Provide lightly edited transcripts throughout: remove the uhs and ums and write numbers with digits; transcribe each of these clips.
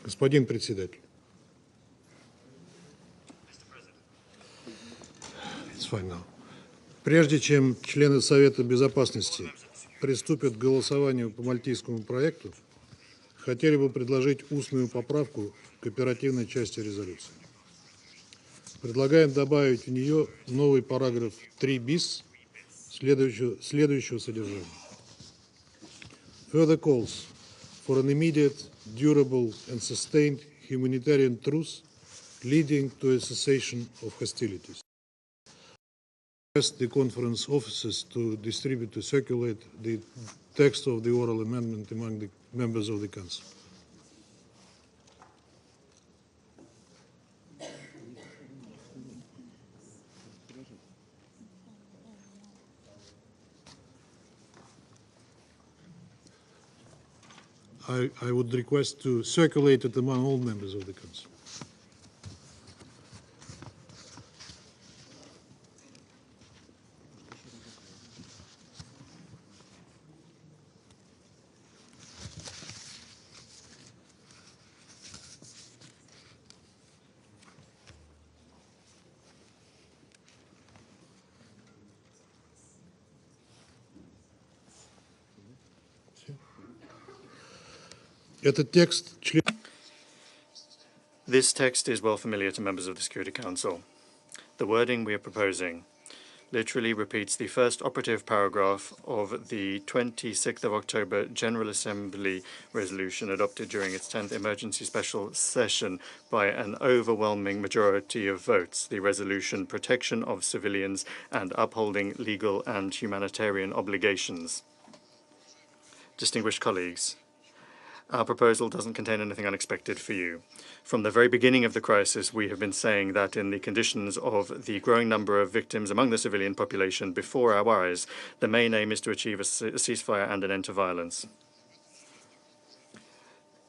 Господин председатель. It's fine now. Прежде чем члены Совета Безопасности приступят к голосованию по мальтийскому проекту, хотели бы предложить устную поправку к оперативной части резолюции. Предлагаем добавить в нее новый параграф 3 bis следующего содержания. Further calls for an immediate, durable and sustained humanitarian truce leading to a cessation of hostilities. Request the conference offices to distribute, to circulate the text of the oral amendment among the members of the Council. I would request to circulate it among all members of the Council. This text is well familiar to members of the Security Council. The wording we are proposing literally repeats the first operative paragraph of the 26th of October General Assembly resolution adopted during its 10th emergency special session by an overwhelming majority of votes, the resolution Protection of Civilians and Upholding Legal and Humanitarian Obligations. Distinguished colleagues, our proposal doesn't contain anything unexpected for you. From the very beginning of the crisis, we have been saying that in the conditions of the growing number of victims among the civilian population before our eyes, the main aim is to achieve a ceasefire and an end to violence.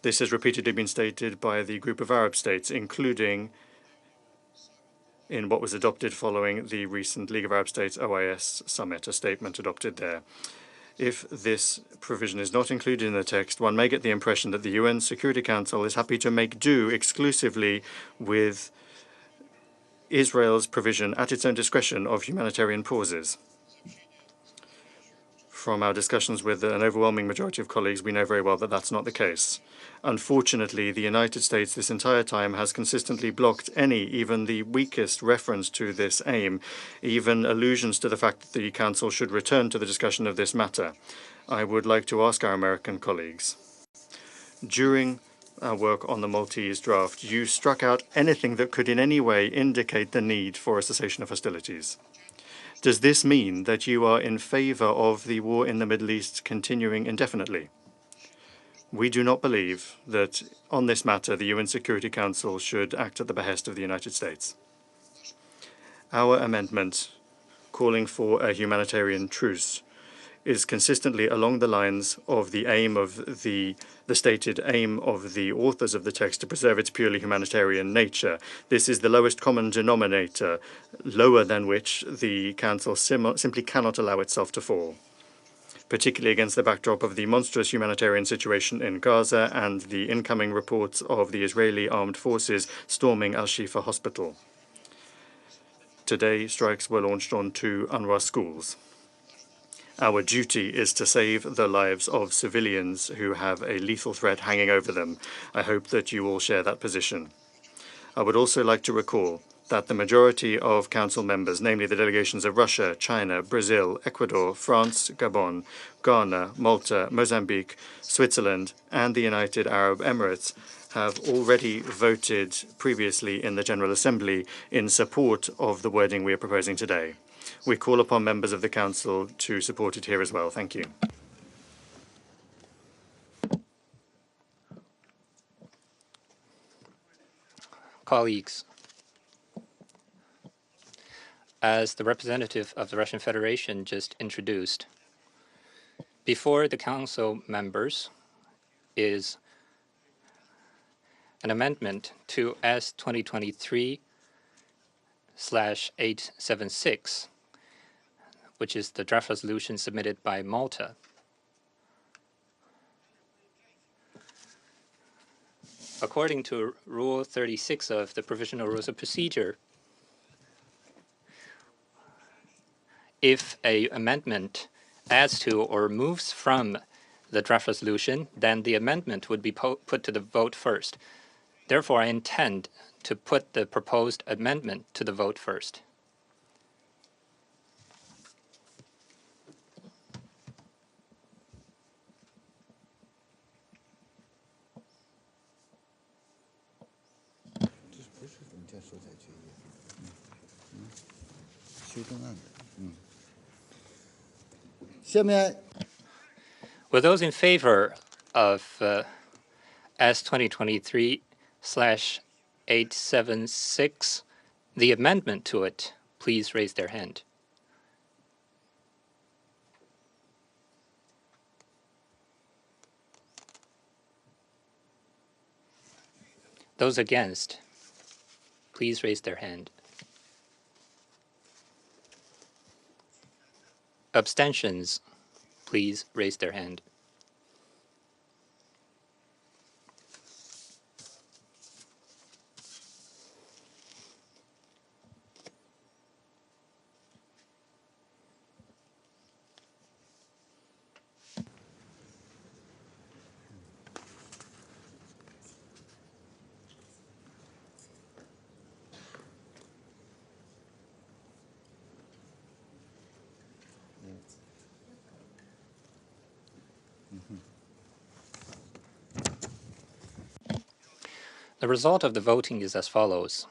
This has repeatedly been stated by the group of Arab states, including in what was adopted following the recent League of Arab States OIS summit, a statement adopted there. If this provision is not included in the text, one may get the impression that the UN Security Council is happy to make do exclusively with Israel's provision at its own discretion of humanitarian pauses. From our discussions with an overwhelming majority of colleagues, we know very well that that's not the case. Unfortunately, the United States this entire time has consistently blocked any, even the weakest reference to this aim, even allusions to the fact that the Council should return to the discussion of this matter. I would like to ask our American colleagues. During our work on the Maltese draft, you struck out anything that could in any way indicate the need for a cessation of hostilities. Does this mean that you are in favor of the war in the Middle East continuing indefinitely? We do not believe that on this matter the UN Security Council should act at the behest of the United States. Our amendment calling for a humanitarian truce is consistently along the lines of the aim of the stated aim of the authors of the text to preserve its purely humanitarian nature. This is the lowest common denominator, lower than which the Council simply cannot allow itself to fall, particularly against the backdrop of the monstrous humanitarian situation in Gaza and the incoming reports of the Israeli armed forces storming al-Shifa hospital. Today, strikes were launched on 2 UNRWA schools. Our duty is to save the lives of civilians who have a lethal threat hanging over them. I hope that you all share that position. I would also like to recall that the majority of Council members, namely the delegations of Russia, China, Brazil, Ecuador, France, Gabon, Ghana, Malta, Mozambique, Switzerland, and the United Arab Emirates, have already voted previously in the General Assembly in support of the wording we are proposing today. We call upon members of the Council to support it here as well. Thank you. Colleagues, as the representative of the Russian Federation just introduced, before the Council members is an amendment to S 2023/876, which is the draft resolution submitted by Malta. According to Rule 36 of the Provisional Rules of Procedure, if an amendment adds to or moves from the draft resolution, then the amendment would be put to the vote first. Therefore, I intend to put the proposed amendment to the vote first. Will those in favor of S 2023/876, the amendment to it, please raise their hand. Those against, please raise their hand. Abstentions, please raise their hand. The result of the voting is as follows.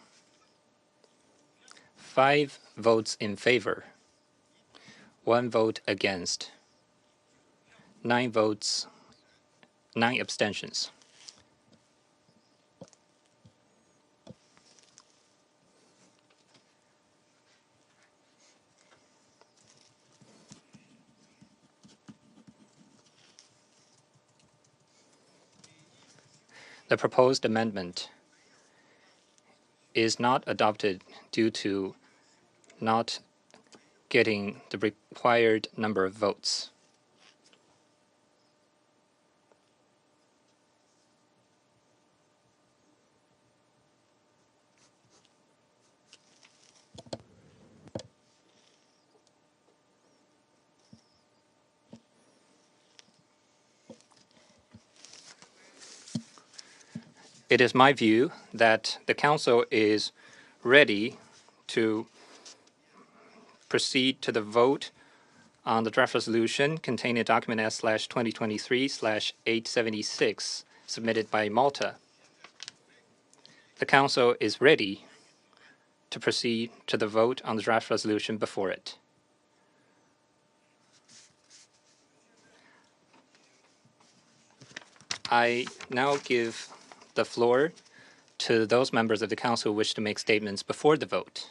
5 votes in favor, 1 vote against, 9 abstentions. The proposed amendment is not adopted due to not getting the required number of votes. It is my view that the Council is ready to proceed to the vote on the draft resolution containing document S/2023/876 submitted by Malta. The Council is ready to proceed to the vote on the draft resolution before it. I now give the floor to those members of the Council who wish to make statements before the vote.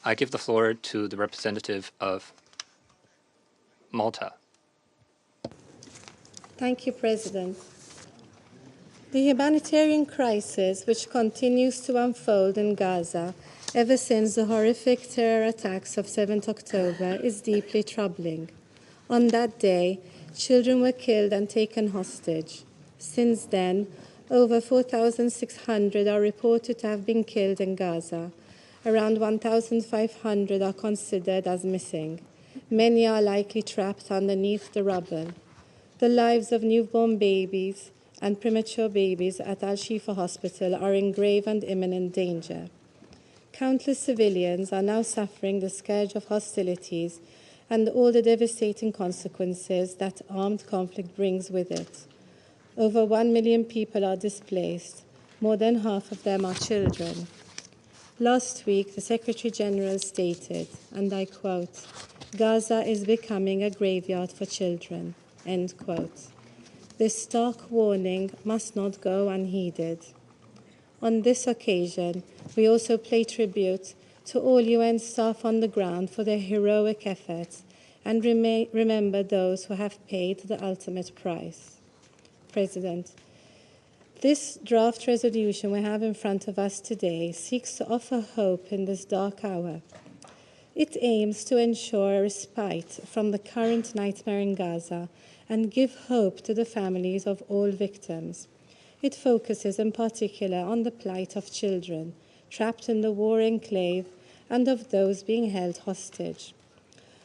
I give the floor to the representative of Malta. Thank you, President. The humanitarian crisis which continues to unfold in Gaza ever since the horrific terror attacks of 7th October is deeply troubling. On that day, children were killed and taken hostage. Since then, over 4,600 are reported to have been killed in Gaza. Around 1,500 are considered as missing. Many are likely trapped underneath the rubble. The lives of newborn babies and premature babies at al-Shifa hospital are in grave and imminent danger. Countless civilians are now suffering the scourge of hostilities and all the devastating consequences that armed conflict brings with it. Over 1 million people are displaced. More than half of them are children. Last week, the Secretary General stated, and I quote, "Gaza is becoming a graveyard for children," end quote. This stark warning must not go unheeded. On this occasion, we also pay tribute to all UN staff on the ground for their heroic efforts and remember those who have paid the ultimate price. President, this draft resolution we have in front of us today seeks to offer hope in this dark hour. It aims to ensure a respite from the current nightmare in Gaza and give hope to the families of all victims. It focuses in particular on the plight of children trapped in the war enclave and of those being held hostage.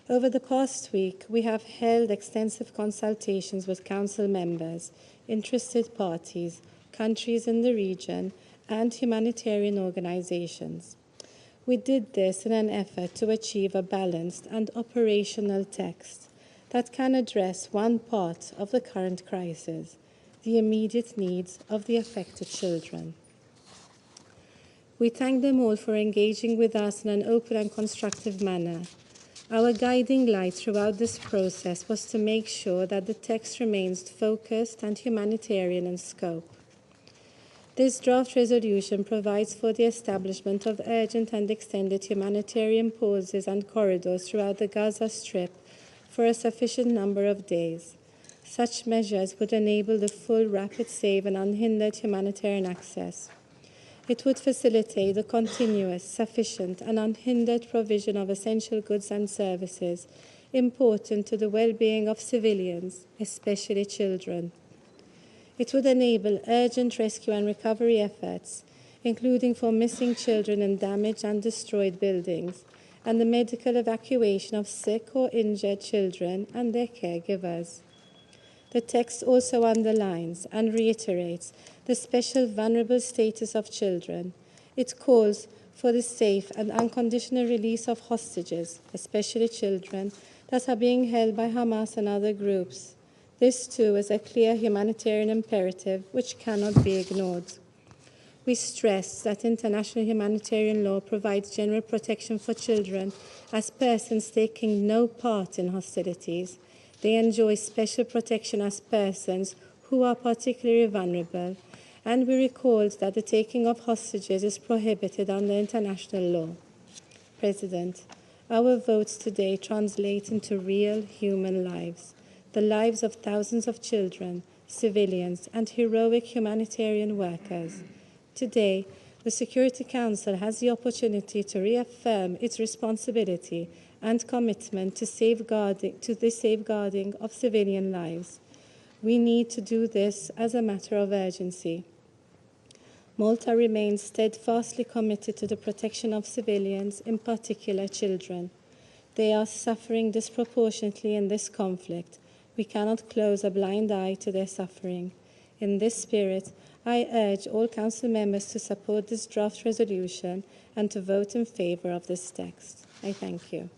Over the past week, we have held extensive consultations with Council members, interested parties, countries in the region, and humanitarian organizations. We did this in an effort to achieve a balanced and operational text that can address one part of the current crisis, the immediate needs of the affected children. We thank them all for engaging with us in an open and constructive manner. Our guiding light throughout this process was to make sure that the text remains focused and humanitarian in scope. This draft resolution provides for the establishment of urgent and extended humanitarian pauses and corridors throughout the Gaza Strip for a sufficient number of days. Such measures would enable the full, rapid, safe, and unhindered humanitarian access. It would facilitate the continuous, sufficient, and unhindered provision of essential goods and services important to the well-being of civilians, especially children. It would enable urgent rescue and recovery efforts, including for missing children in damaged and destroyed buildings, and the medical evacuation of sick or injured children and their caregivers. The text also underlines and reiterates the special vulnerable status of children. It calls for the safe and unconditional release of hostages, especially children, that are being held by Hamas and other groups. This, too, is a clear humanitarian imperative which cannot be ignored. We stress that international humanitarian law provides general protection for children as persons taking no part in hostilities. They enjoy special protection as persons who are particularly vulnerable, and we recalled that the taking of hostages is prohibited under international law. President, our votes today translate into real human lives, the lives of thousands of children, civilians, and heroic humanitarian workers. Today, the Security Council has the opportunity to reaffirm its responsibility and commitment to the safeguarding of civilian lives. We need to do this as a matter of urgency. Malta remains steadfastly committed to the protection of civilians, in particular children. They are suffering disproportionately in this conflict. We cannot close a blind eye to their suffering. In this spirit, I urge all Council members to support this draft resolution and to vote in favour of this text. I thank you.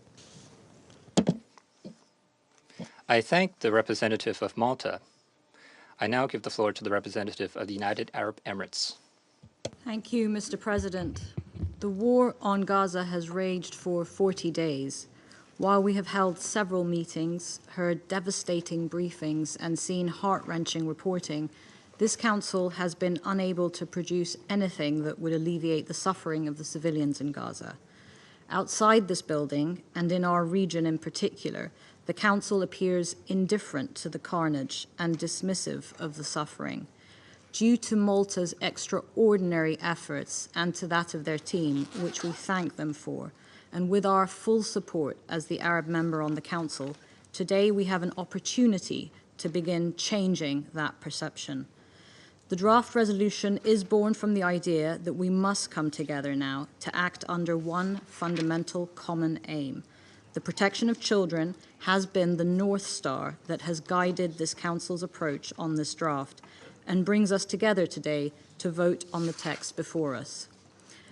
I thank the representative of Malta. I now give the floor to the representative of the United Arab Emirates. Thank you, Mr. President. The war on Gaza has raged for 40 days. While we have held several meetings, heard devastating briefings, and seen heart-wrenching reporting, this Council has been unable to produce anything that would alleviate the suffering of the civilians in Gaza. Outside this building, and in our region in particular, the Council appears indifferent to the carnage and dismissive of the suffering. Due to Malta's extraordinary efforts and to that of their team, which we thank them for, and with our full support as the Arab member on the Council, today we have an opportunity to begin changing that perception. The draft resolution is born from the idea that we must come together now to act under one fundamental common aim. The protection of children has been the North Star that has guided this Council's approach on this draft and brings us together today to vote on the text before us.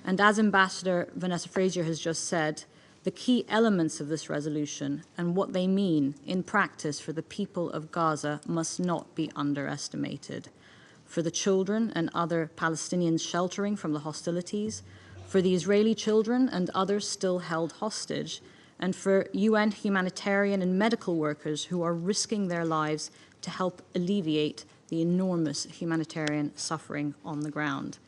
And as Ambassador Vanessa Frazier has just said, the key elements of this resolution and what they mean in practice for the people of Gaza must not be underestimated. For the children and other Palestinians sheltering from the hostilities, for the Israeli children and others still held hostage, and for UN humanitarian and medical workers who are risking their lives to help alleviate the enormous humanitarian suffering on the ground.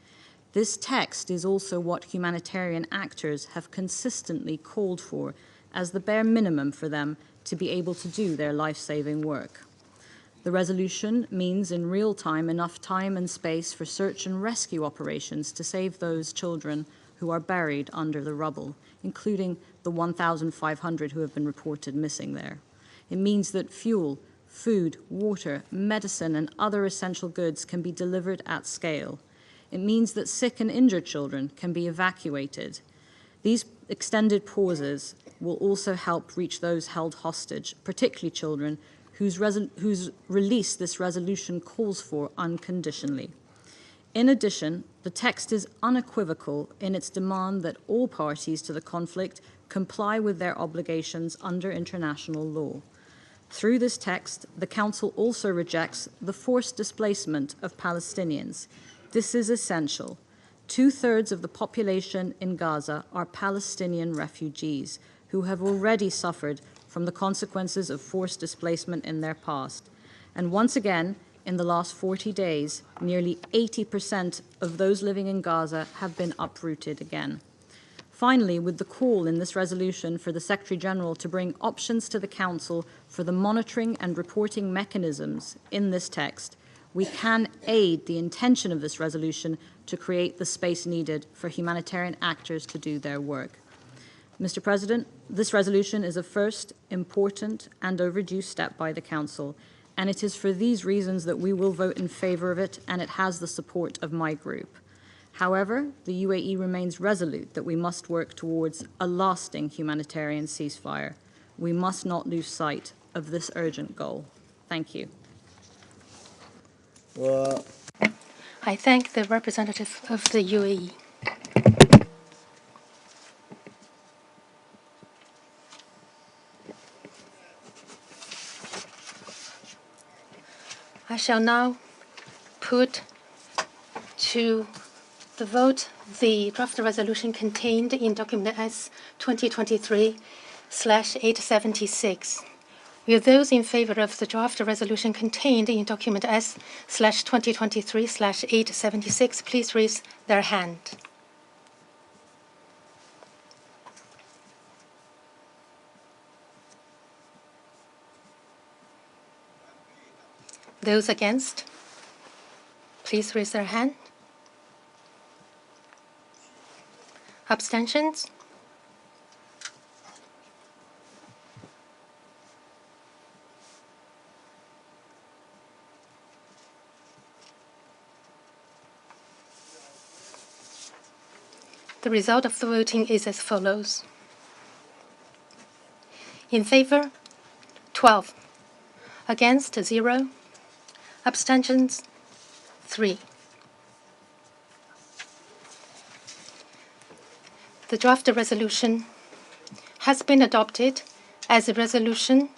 This text is also what humanitarian actors have consistently called for as the bare minimum for them to be able to do their life-saving work. The resolution means in real time enough time and space for search and rescue operations to save those children who are buried under the rubble, including the 1,500 who have been reported missing there. It means that fuel, food, water, medicine, and other essential goods can be delivered at scale. It means that sick and injured children can be evacuated. These extended pauses will also help reach those held hostage, particularly children, whose release this resolution calls for unconditionally. In addition, the text is unequivocal in its demand that all parties to the conflict comply with their obligations under international law. Through this text, the Council also rejects the forced displacement of Palestinians. This is essential. 2/3 of the population in Gaza are Palestinian refugees who have already suffered from the consequences of forced displacement in their past. And once again, in the last 40 days, nearly 80% of those living in Gaza have been uprooted again. Finally, with the call in this resolution for the Secretary General to bring options to the Council for the monitoring and reporting mechanisms in this text, we can aid the intention of this resolution to create the space needed for humanitarian actors to do their work. Mr. President, this resolution is a first, important, and overdue step by the Council, and it is for these reasons that we will vote in favor of it, and it has the support of my group. However, the UAE remains resolute that we must work towards a lasting humanitarian ceasefire. We must not lose sight of this urgent goal. Thank you. I thank the representative of the UAE. I shall now put to the vote the draft resolution contained in document S 2023/876. Will those in favor of the draft resolution contained in document S/2023/876 please raise their hand? Those against, please raise their hand. Abstentions? The result of the voting is as follows. In favor, 12. Against, 0. Abstentions, 3. The draft resolution has been adopted as Resolution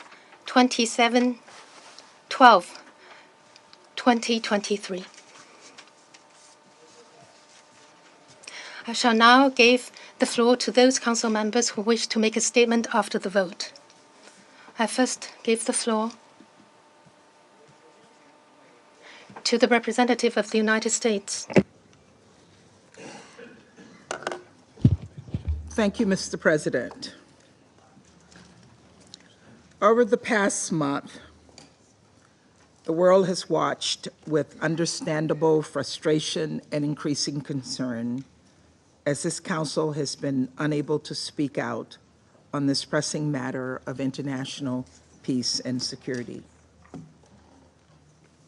27/12/2023. I shall now give the floor to those council members who wish to make a statement after the vote. I first give the floor to the representative of the United States. Thank you, Mr. President. Over the past month, the world has watched with understandable frustration and increasing concern as this Council has been unable to speak out on this pressing matter of international peace and security.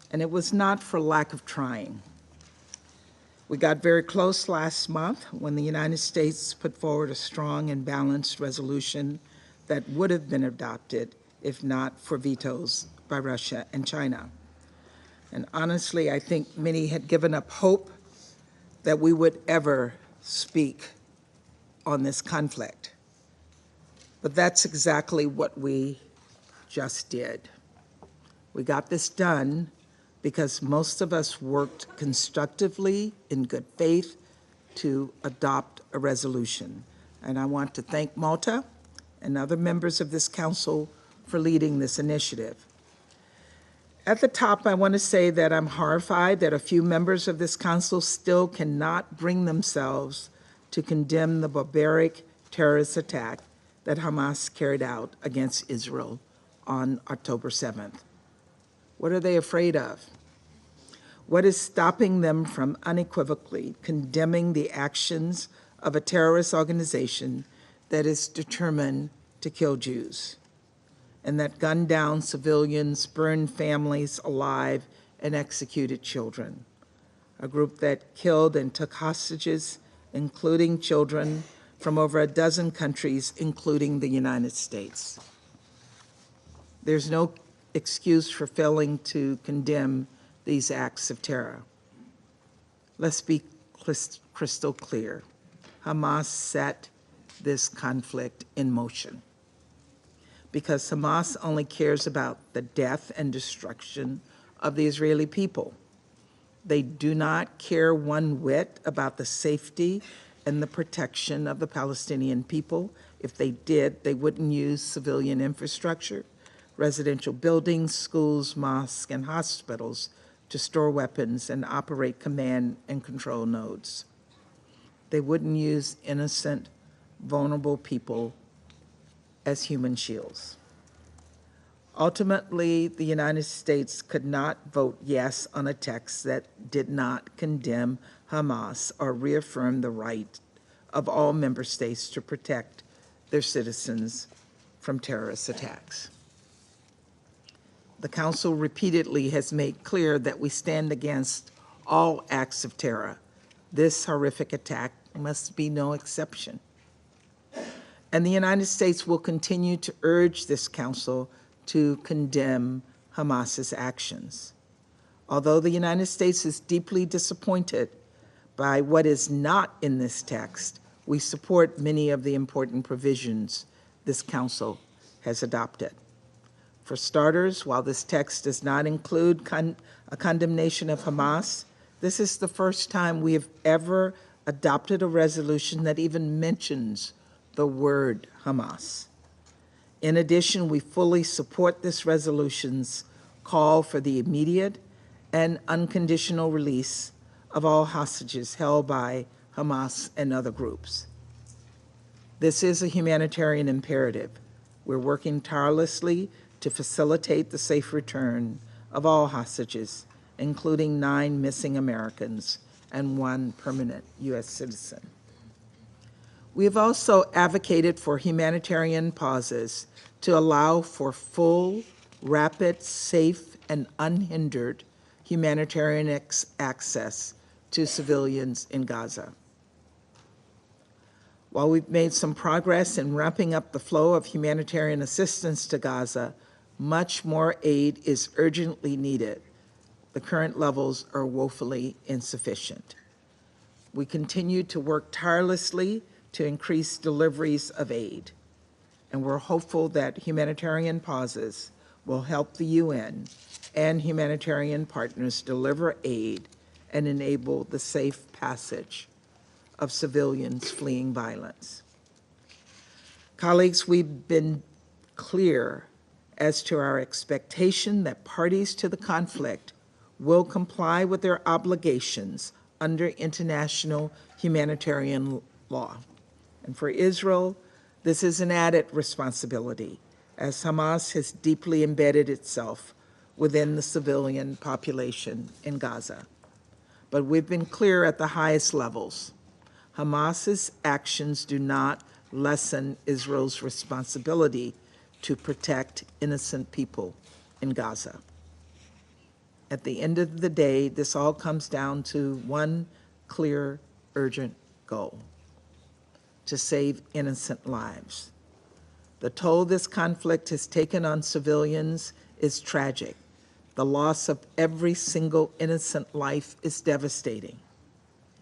And it was not for lack of trying. We got very close last month when the United States put forward a strong and balanced resolution that would have been adopted if not for vetoes by Russia and China. And honestly, I think many had given up hope that we would ever speak on this conflict. But that's exactly what we just did. We got this done because most of us worked constructively in good faith to adopt a resolution. And I want to thank Malta and other members of this Council for leading this initiative. At the top, I want to say that I'm horrified that a few members of this Council still cannot bring themselves to condemn the barbaric terrorist attack that Hamas carried out against Israel on October 7th. What are they afraid of? What is stopping them from unequivocally condemning the actions of a terrorist organization that is determined to kill Jews? and that gunned down civilians, burned families alive, and executed children. A group that killed and took hostages, including children, from over a dozen countries, including the United States. There's no excuse for failing to condemn these acts of terror. Let's be crystal clear. Hamas set this conflict in motion because Hamas only cares about the death and destruction of the Israeli people. They do not care one whit about the safety and the protection of the Palestinian people. If they did, they wouldn't use civilian infrastructure, residential buildings, schools, mosques, and hospitals to store weapons and operate command and control nodes. They wouldn't use innocent, vulnerable people as human shields. Ultimately, the United States could not vote yes on a text that did not condemn Hamas or reaffirm the right of all member states to protect their citizens from terrorist attacks. The Council repeatedly has made clear that we stand against all acts of terror. This horrific attack must be no exception. And the United States will continue to urge this Council to condemn Hamas's actions. Although the United States is deeply disappointed by what is not in this text, we support many of the important provisions this Council has adopted. For starters, while this text does not include a condemnation of Hamas, this is the first time we have ever adopted a resolution that even mentions the word Hamas. In addition, we fully support this resolution's call for the immediate and unconditional release of all hostages held by Hamas and other groups. This is a humanitarian imperative. We're working tirelessly to facilitate the safe return of all hostages, including 9 missing Americans and 1 permanent U.S. citizen. We have also advocated for humanitarian pauses to allow for full, rapid, safe, and unhindered humanitarian access to civilians in Gaza. While we've made some progress in ramping up the flow of humanitarian assistance to Gaza, much more aid is urgently needed. The current levels are woefully insufficient. We continue to work tirelessly to increase deliveries of aid, and we're hopeful that humanitarian pauses will help the UN and humanitarian partners deliver aid and enable the safe passage of civilians fleeing violence. Colleagues, we've been clear as to our expectation that parties to the conflict will comply with their obligations under international humanitarian law. And for Israel, this is an added responsibility, as Hamas has deeply embedded itself within the civilian population in Gaza. But we've been clear at the highest levels. Hamas's actions do not lessen Israel's responsibility to protect innocent people in Gaza. At the end of the day, this all comes down to one clear, urgent goal: to save innocent lives. The toll this conflict has taken on civilians is tragic. The loss of every single innocent life is devastating.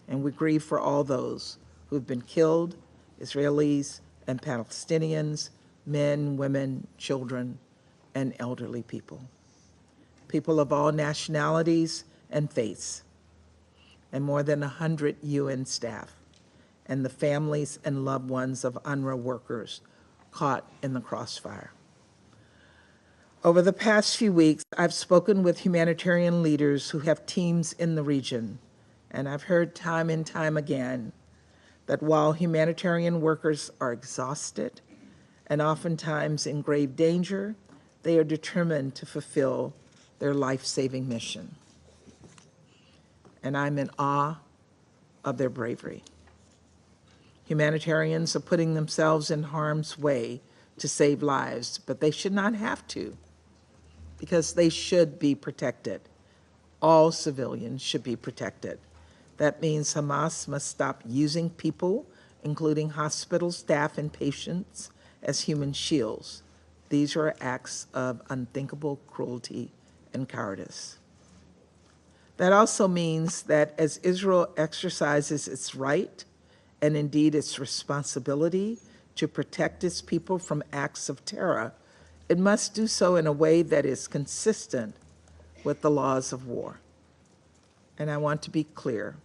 And we grieve for all those who've been killed, Israelis and Palestinians, men, women, children, and elderly people. People of all nationalities and faiths, and more than 100 UN staff, and the families and loved ones of UNRWA workers caught in the crossfire. Over the past few weeks, I've spoken with humanitarian leaders who have teams in the region, and I've heard time and time again that while humanitarian workers are exhausted and oftentimes in grave danger, they are determined to fulfill their life-saving mission. And I'm in awe of their bravery. Humanitarians are putting themselves in harm's way to save lives, but they should not have to, because they should be protected. All civilians should be protected. That means Hamas must stop using people, including hospital staff and patients, as human shields. These are acts of unthinkable cruelty and cowardice. That also means that as Israel exercises its right, and indeed its responsibility, to protect its people from acts of terror, it must do so in a way that is consistent with the laws of war. And I want to be clear,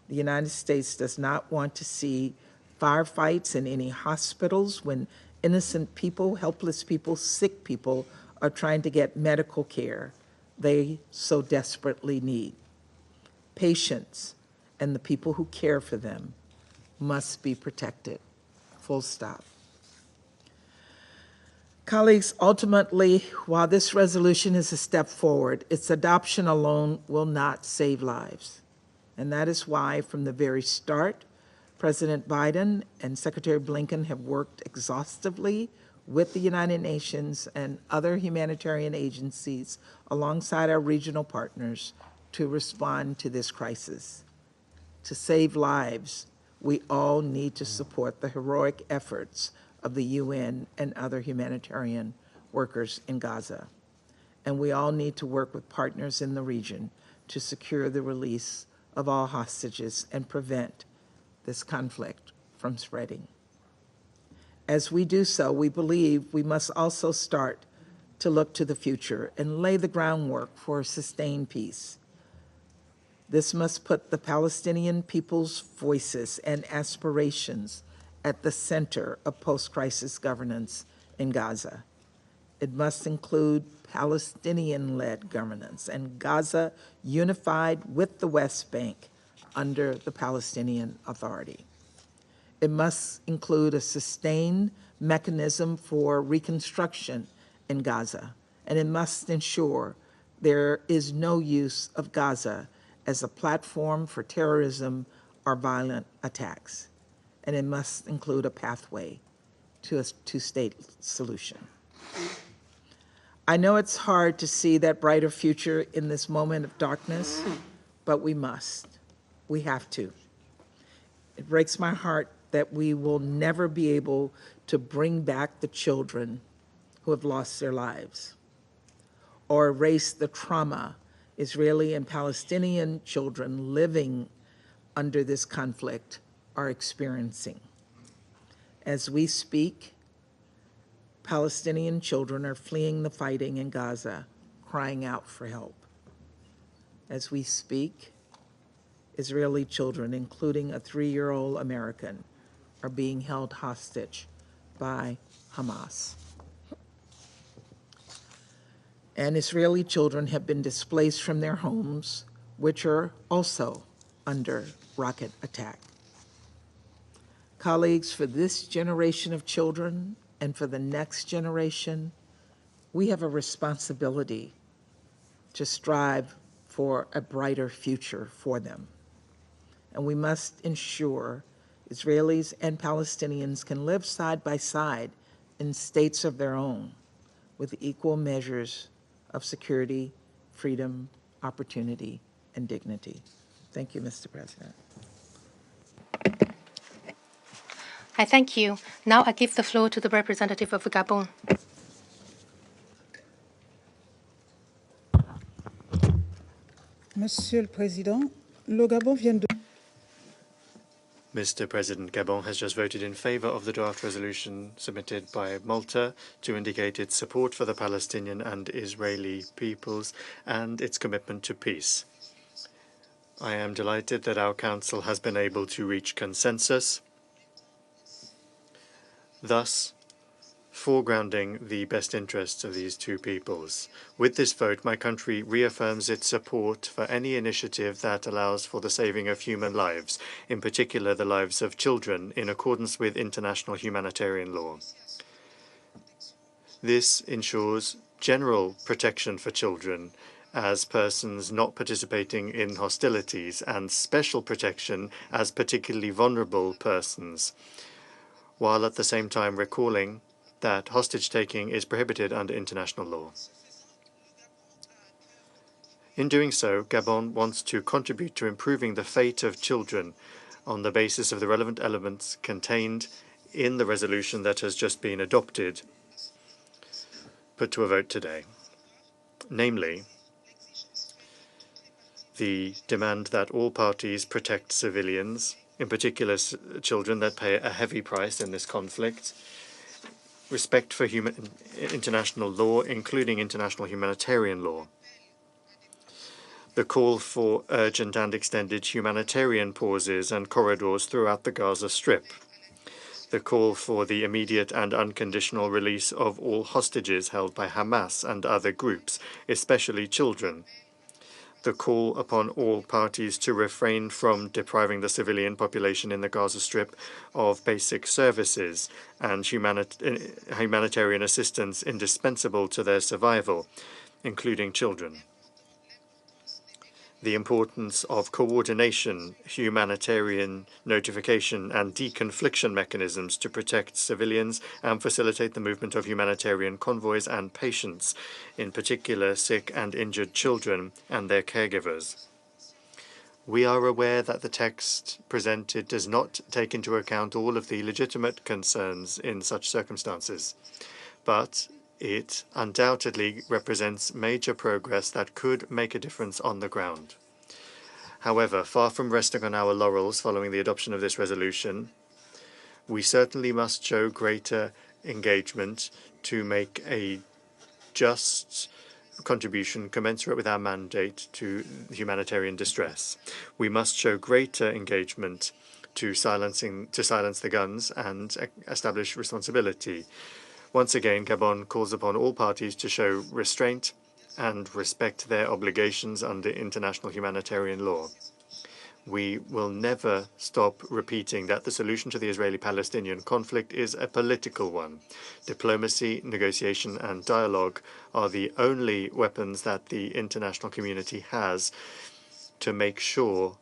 the United States does not want to see firefights in any hospitals when innocent people, helpless people, sick people are trying to get medical care they so desperately need. Patients and the people who care for them must be protected, full stop. Colleagues, ultimately, while this resolution is a step forward, its adoption alone will not save lives. And that is why, from the very start, President Biden and Secretary Blinken have worked exhaustively with the United Nations and other humanitarian agencies alongside our regional partners to respond to this crisis. To save lives, we all need to support the heroic efforts of the UN and other humanitarian workers in Gaza. And we all need to work with partners in the region to secure the release of all hostages and prevent this conflict from spreading. As we do so, we believe we must also start to look to the future and lay the groundwork for a sustained peace. This must put the Palestinian people's voices and aspirations at the center of post-crisis governance in Gaza. It must include Palestinian-led governance and Gaza unified with the West Bank under the Palestinian Authority. It must include a sustained mechanism for reconstruction in Gaza, and it must ensure there is no use of Gaza as a platform for terrorism or violent attacks. And it must include a pathway to a two-state solution. I know it's hard to see that brighter future in this moment of darkness, but we must. We have to. It breaks my heart that we will never be able to bring back the children who have lost their lives or erase the trauma Israeli and Palestinian children living under this conflict are experiencing. As we speak, Palestinian children are fleeing the fighting in Gaza, crying out for help. As we speak, Israeli children, including a 3-year-old American, are being held hostage by Hamas. And Israeli children have been displaced from their homes, which are also under rocket attack. Colleagues, for this generation of children and for the next generation, we have a responsibility to strive for a brighter future for them. And we must ensure Israelis and Palestinians can live side by side in states of their own with equal measures of security, freedom, opportunity, and dignity. Thank you, Mr. President. I thank you. Now I give the floor to the representative of Gabon. Monsieur le Président, le Gabon vient de... Mr. President, Gabon has just voted in favor of the draft resolution submitted by Malta to indicate its support for the Palestinian and Israeli peoples and its commitment to peace. I am delighted that our Council has been able to reach consensus, thus foregrounding the best interests of these two peoples. With this vote, my country reaffirms its support for any initiative that allows for the saving of human lives, in particular the lives of children, in accordance with international humanitarian law. This ensures general protection for children as persons not participating in hostilities and special protection as particularly vulnerable persons, while at the same time recalling that hostage-taking is prohibited under international law. In doing so, Gabon wants to contribute to improving the fate of children on the basis of the relevant elements contained in the resolution that has just been adopted, put to a vote today. Namely, the demand that all parties protect civilians, in particular children that pay a heavy price in this conflict, respect for international law, including international humanitarian law, the call for urgent and extended humanitarian pauses and corridors throughout the Gaza Strip, the call for the immediate and unconditional release of all hostages held by Hamas and other groups, especially children, the call upon all parties to refrain from depriving the civilian population in the Gaza Strip of basic services and humanitarian assistance indispensable to their survival, including children. The importance of coordination, humanitarian notification and deconfliction mechanisms to protect civilians and facilitate the movement of humanitarian convoys and patients, in particular sick and injured children and their caregivers. We are aware that the text presented does not take into account all of the legitimate concerns in such circumstances, but it undoubtedly represents major progress that could make a difference on the ground. However, far from resting on our laurels following the adoption of this resolution, we certainly must show greater engagement to make a just contribution commensurate with our mandate to humanitarian distress. We must show greater engagement to silence the guns and establish responsibility. Once again, Gabon calls upon all parties to show restraint and respect their obligations under international humanitarian law. We will never stop repeating that the solution to the Israeli-Palestinian conflict is a political one. Diplomacy, negotiation, and dialogue are the only weapons that the international community has to make sure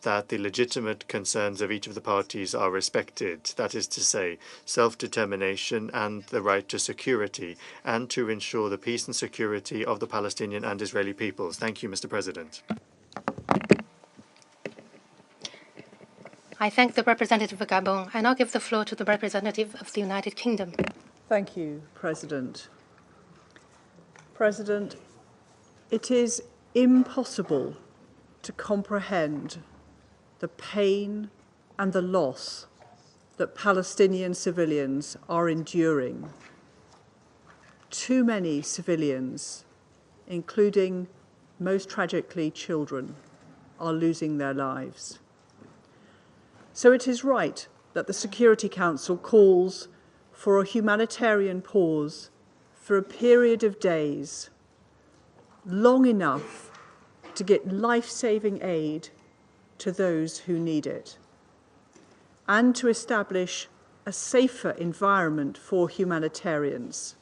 that the legitimate concerns of each of the parties are respected, that is to say, self-determination and the right to security, and to ensure the peace and security of the Palestinian and Israeli peoples. Thank you, Mr. President. I thank the representative of Gabon. I now give the floor to the representative of the United Kingdom. Thank you, President. President, it is impossible to comprehend the pain and the loss that Palestinian civilians are enduring. Too many civilians, including, most tragically, children, are losing their lives. So it is right that the Security Council calls for a humanitarian pause for a period of days, long enough to get life-saving aid to those who need it, and to establish a safer environment for humanitarians.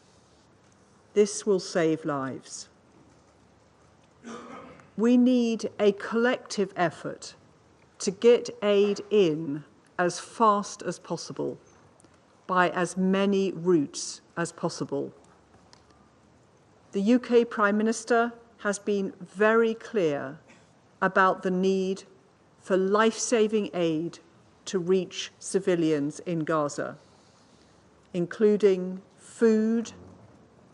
This will save lives. We need a collective effort to get aid in as fast as possible, by as many routes as possible. The UK Prime Minister has been very clear about the need for life-saving aid to reach civilians in Gaza, including food,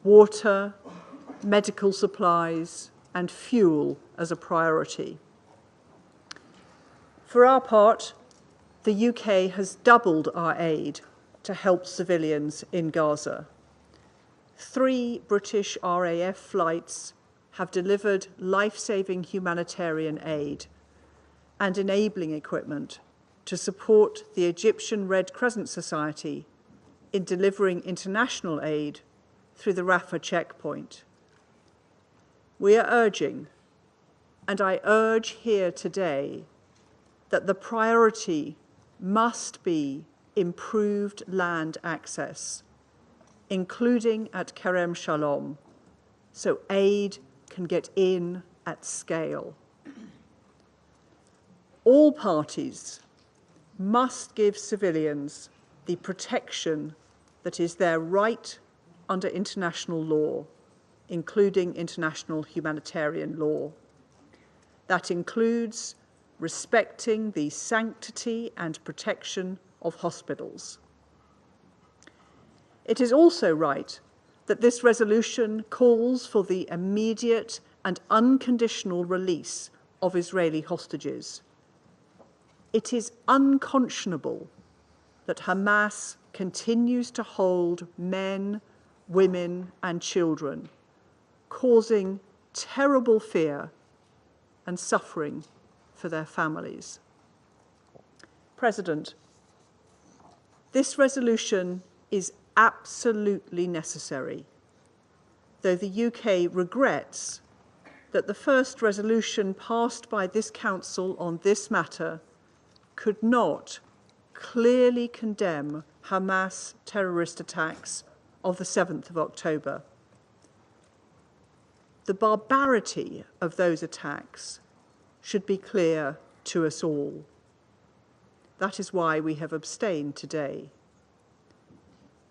water, medical supplies, and fuel as a priority. For our part, the UK has doubled our aid to help civilians in Gaza. 3 British RAF flights have delivered life-saving humanitarian aid and enabling equipment to support the Egyptian Red Crescent Society in delivering international aid through the Rafah checkpoint. We are urging, and I urge here today, that the priority must be improved land access, including at Kerem Shalom, so aid can get in at scale. All parties must give civilians the protection that is their right under international law, including international humanitarian law. That includes respecting the sanctity and protection of hospitals. It is also right that this resolution calls for the immediate and unconditional release of Israeli hostages. It is unconscionable that Hamas continues to hold men, women, and children, causing terrible fear and suffering for their families. President, this resolution is absolutely necessary, though the UK regrets that the first resolution passed by this Council on this matter could not clearly condemn Hamas terrorist attacks of the 7th of October. The barbarity of those attacks should be clear to us all. That is why we have abstained today.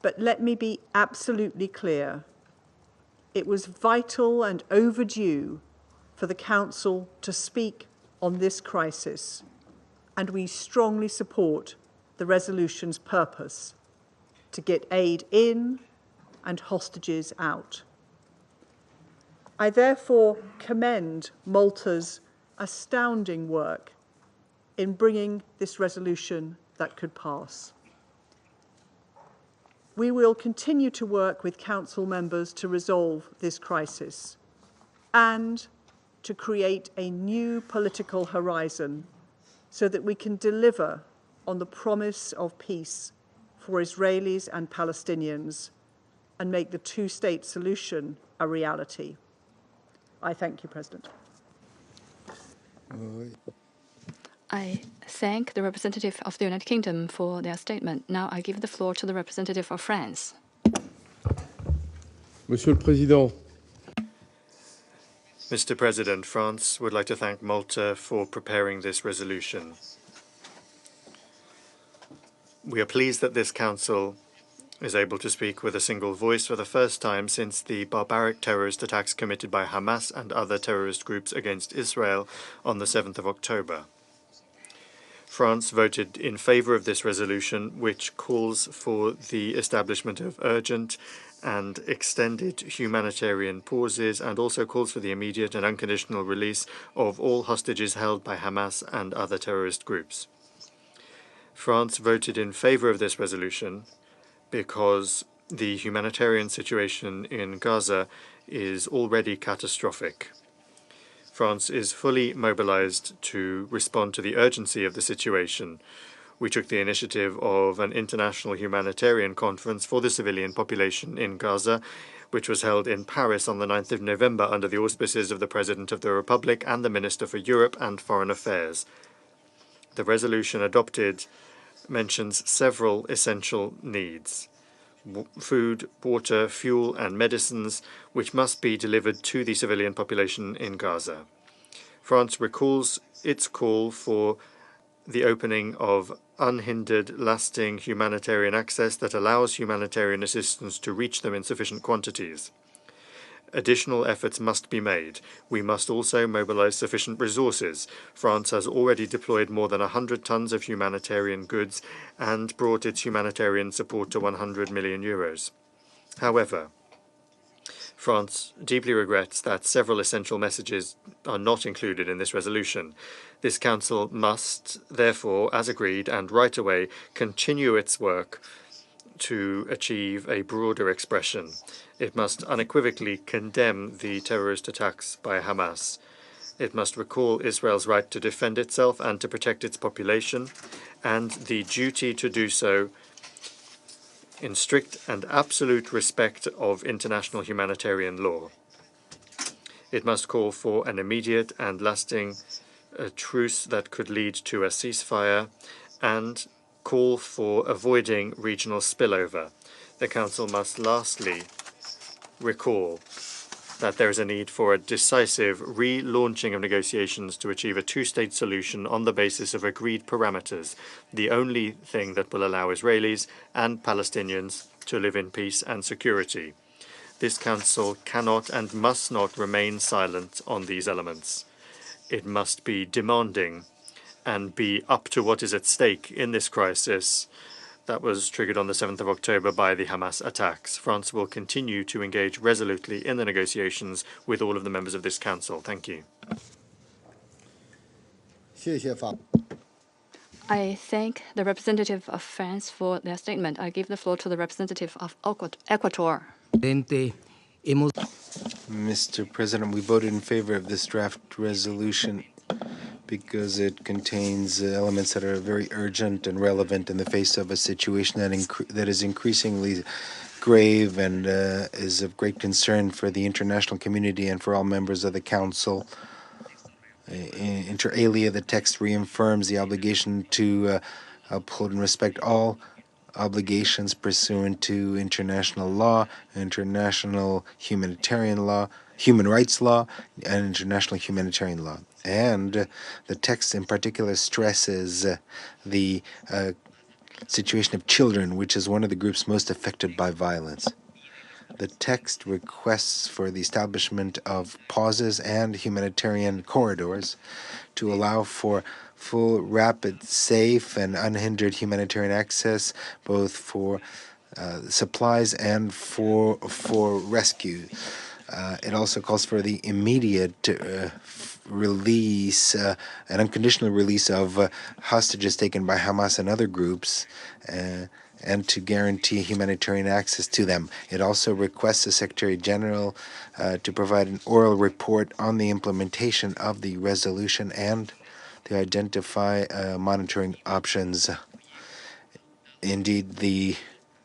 But let me be absolutely clear. It was vital and overdue for the Council to speak on this crisis, and we strongly support the resolution's purpose to get aid in and hostages out. I therefore commend Malta's astounding work in bringing this resolution that could pass. We will continue to work with Council members to resolve this crisis and to create a new political horizon so that we can deliver on the promise of peace for Israelis and Palestinians and make the two-state solution a reality. I thank you, President. I thank the representative of the United Kingdom for their statement. Now I give the floor to the representative of France. Monsieur le Président, Mr. President, France would like to thank Malta for preparing this resolution. We are pleased that this Council is able to speak with a single voice for the first time since the barbaric terrorist attacks committed by Hamas and other terrorist groups against Israel on the 7th of October. France voted in favour of this resolution, which calls for the establishment of urgent and extended humanitarian pauses and also calls for the immediate and unconditional release of all hostages held by Hamas and other terrorist groups. France voted in favour of this resolution because the humanitarian situation in Gaza is already catastrophic. France is fully mobilized to respond to the urgency of the situation. We took the initiative of an international humanitarian conference for the civilian population in Gaza, which was held in Paris on the 9th of November under the auspices of the President of the Republic and the Minister for Europe and Foreign Affairs. The resolution adopted mentions several essential needs: food, water, fuel, and medicines, which must be delivered to the civilian population in Gaza. France recalls its call for the opening of unhindered, lasting humanitarian access that allows humanitarian assistance to reach them in sufficient quantities. Additional efforts must be made. We must also mobilize sufficient resources. France has already deployed more than 100 tons of humanitarian goods and brought its humanitarian support to 100 million euros. However, France deeply regrets that several essential messages are not included in this resolution. This Council must, therefore, as agreed and right away, continue its work to achieve a broader expression. It must unequivocally condemn the terrorist attacks by Hamas. It must recall Israel's right to defend itself and to protect its population, and the duty to do so in strict and absolute respect of international humanitarian law. It must call for an immediate and lasting truce that could lead to a ceasefire and call for avoiding regional spillover. The Council must lastly recall that there is a need for a decisive relaunching of negotiations to achieve a two-state solution on the basis of agreed parameters, the only thing that will allow Israelis and Palestinians to live in peace and security. This Council cannot and must not remain silent on these elements. It must be demanding and be up to what is at stake in this crisis that was triggered on the 7th of October by the Hamas attacks. France will continue to engage resolutely in the negotiations with all of the members of this Council. Thank you. I thank the representative of France for their statement. I give the floor to the representative of Ecuador. Mr. President, we voted in favor of this draft resolution because it contains elements that are very urgent and relevant in the face of a situation that is increasingly grave and is of great concern for the international community and for all members of the Council. Inter alia, the text reaffirms the obligation to uphold and respect all obligations pursuant to international law, international humanitarian law, human rights law, and international humanitarian law. And the text in particular stresses the situation of children, which is one of the groups most affected by violence. The text requests for the establishment of pauses and humanitarian corridors to allow for full, rapid, safe, and unhindered humanitarian access, both for supplies and for rescue. It also calls for the immediate release, an unconditional release of hostages taken by Hamas and other groups, and to guarantee humanitarian access to them. It also requests the Secretary General to provide an oral report on the implementation of the resolution and to identify monitoring options. Indeed, the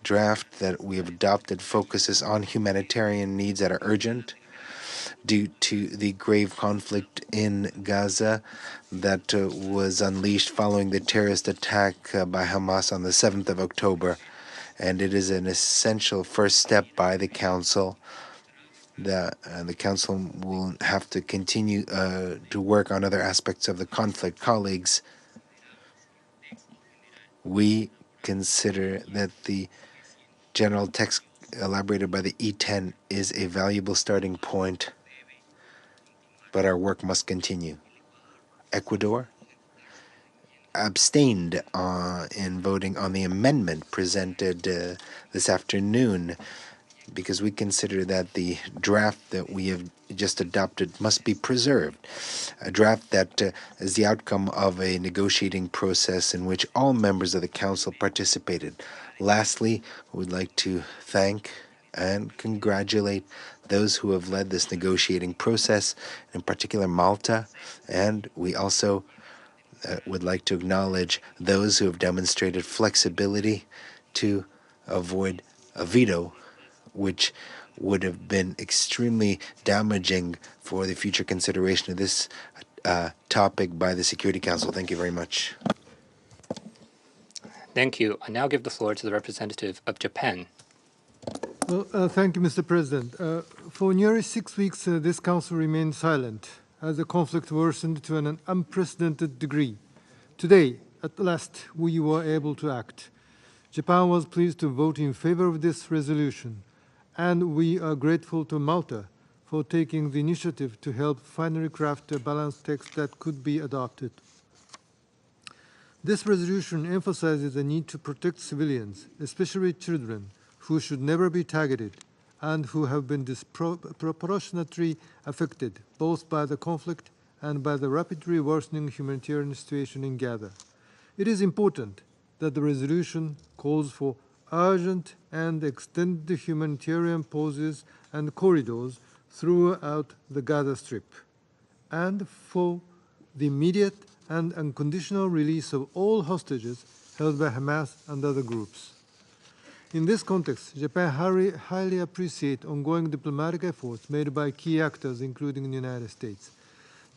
draft that we have adopted focuses on humanitarian needs that are urgent due to the grave conflict in Gaza that was unleashed following the terrorist attack by Hamas on the 7th of October. And it is an essential first step by the Council. The Council will have to continue to work on other aspects of the conflict. Colleagues, we consider that the general text elaborated by the E10 is a valuable starting point, but our work must continue. Ecuador abstained in voting on the amendment presented this afternoon because we consider that the draft that we have just adopted must be preserved, a draft that is the outcome of a negotiating process in which all members of the Council participated. Lastly, we'd like to thank and congratulate those who have led this negotiating process, in particular Malta, and we also would like to acknowledge those who have demonstrated flexibility to avoid a veto, which would have been extremely damaging for the future consideration of this topic by the Security Council. Thank you very much. Thank you. I now give the floor to the representative of Japan. Well, thank you, Mr. President. For nearly 6 weeks, this Council remained silent as the conflict worsened to an unprecedented degree. Today, at last, we were able to act. Japan was pleased to vote in favor of this resolution, and we are grateful to Malta for taking the initiative to help finally craft a balanced text that could be adopted. This resolution emphasizes the need to protect civilians, especially children, who should never be targeted and who have been disproportionately affected both by the conflict and by the rapidly worsening humanitarian situation in Gaza. It is important that the resolution calls for urgent and extended humanitarian pauses and corridors throughout the Gaza Strip, and for the immediate and unconditional release of all hostages held by Hamas and other groups. In this context, Japan highly appreciates ongoing diplomatic efforts made by key actors, including the United States.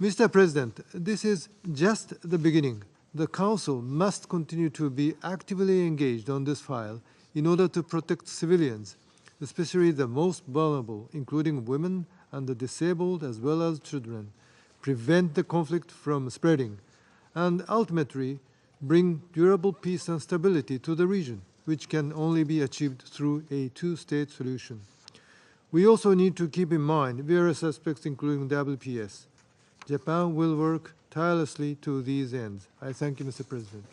Mr. President, this is just the beginning. The Council must continue to be actively engaged on this file in order to protect civilians, especially the most vulnerable, including women and the disabled as well as children, prevent the conflict from spreading, and ultimately bring durable peace and stability to the region which can only be achieved through a two-state solution. We also need to keep in mind various aspects, including WPS. Japan will work tirelessly to these ends. I thank you, Mr. President.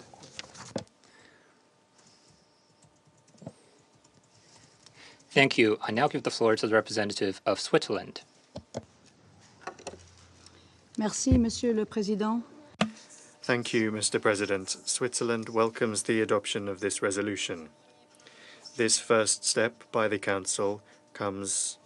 Thank you. I now give the floor to the representative of Switzerland. Merci, Monsieur le Président. Thank you, Mr. President. Switzerland welcomes the adoption of this resolution. This first step by the Council comes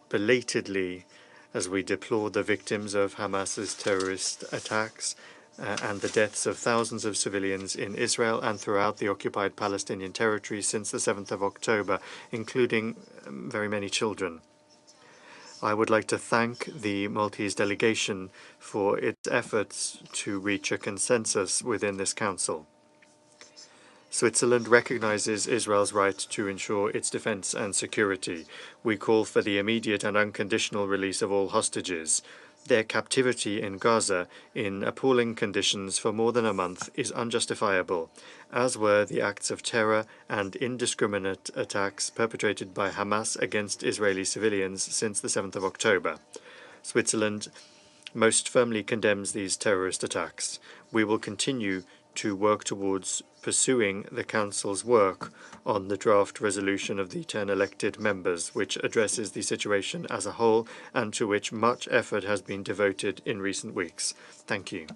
belatedly as we deplore the victims of Hamas's terrorist attacks and the deaths of thousands of civilians in Israel and throughout the occupied Palestinian territory since the 7th of October, including very many children. I would like to thank the Maltese delegation for its efforts to reach a consensus within this Council. Switzerland recognizes Israel's right to ensure its defense and security. We call for the immediate and unconditional release of all hostages. Their captivity in Gaza in appalling conditions for more than a month is unjustifiable, as were the acts of terror and indiscriminate attacks perpetrated by Hamas against Israeli civilians since the 7th of October. Switzerland most firmly condemns these terrorist attacks. We will continue to work towards pursuing the Council's work on the draft resolution of the 10 elected members, which addresses the situation as a whole and to which much effort has been devoted in recent weeks. Thank you.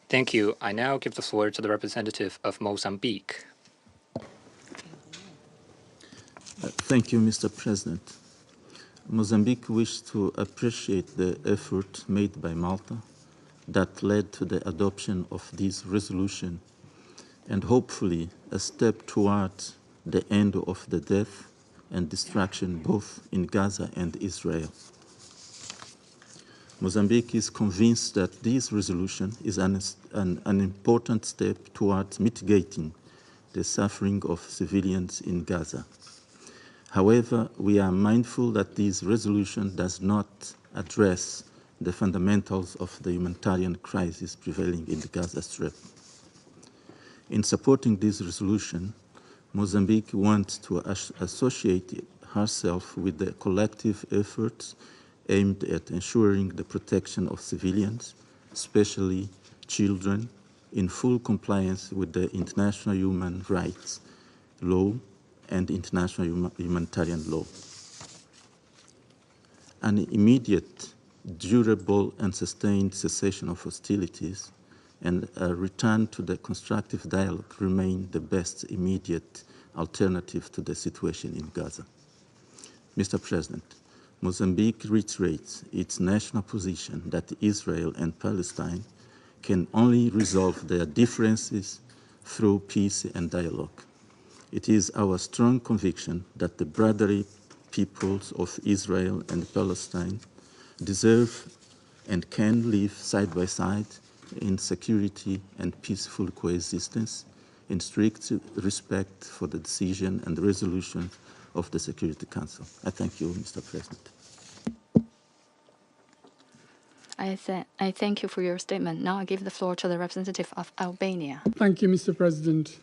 Thank you. I now give the floor to the representative of Mozambique. Thank you, Mr. President. Mozambique wishes to appreciate the effort made by Malta that led to the adoption of this resolution and hopefully a step towards the end of the death and destruction both in Gaza and Israel. Mozambique is convinced that this resolution is an important step towards mitigating the suffering of civilians in Gaza. However, we are mindful that this resolution does not address the fundamentals of the humanitarian crisis prevailing in the Gaza Strip. In supporting this resolution, Mozambique wants to associate herself with the collective efforts aimed at ensuring the protection of civilians, especially children, in full compliance with the international human rights law and international humanitarian law. An immediate, durable and sustained cessation of hostilities and a return to the constructive dialogue remain the best immediate alternative to the situation in Gaza. Mr. President, Mozambique reiterates its national position that Israel and Palestine can only resolve their differences through peace and dialogue. It is our strong conviction that the brotherly peoples of Israel and Palestine deserve and can live side by side in security and peaceful coexistence in strict respect for the decision and resolution of the Security Council. I thank you, Mr. President. I thank you for your statement. Now I give the floor to the representative of Albania. Thank you, Mr. President.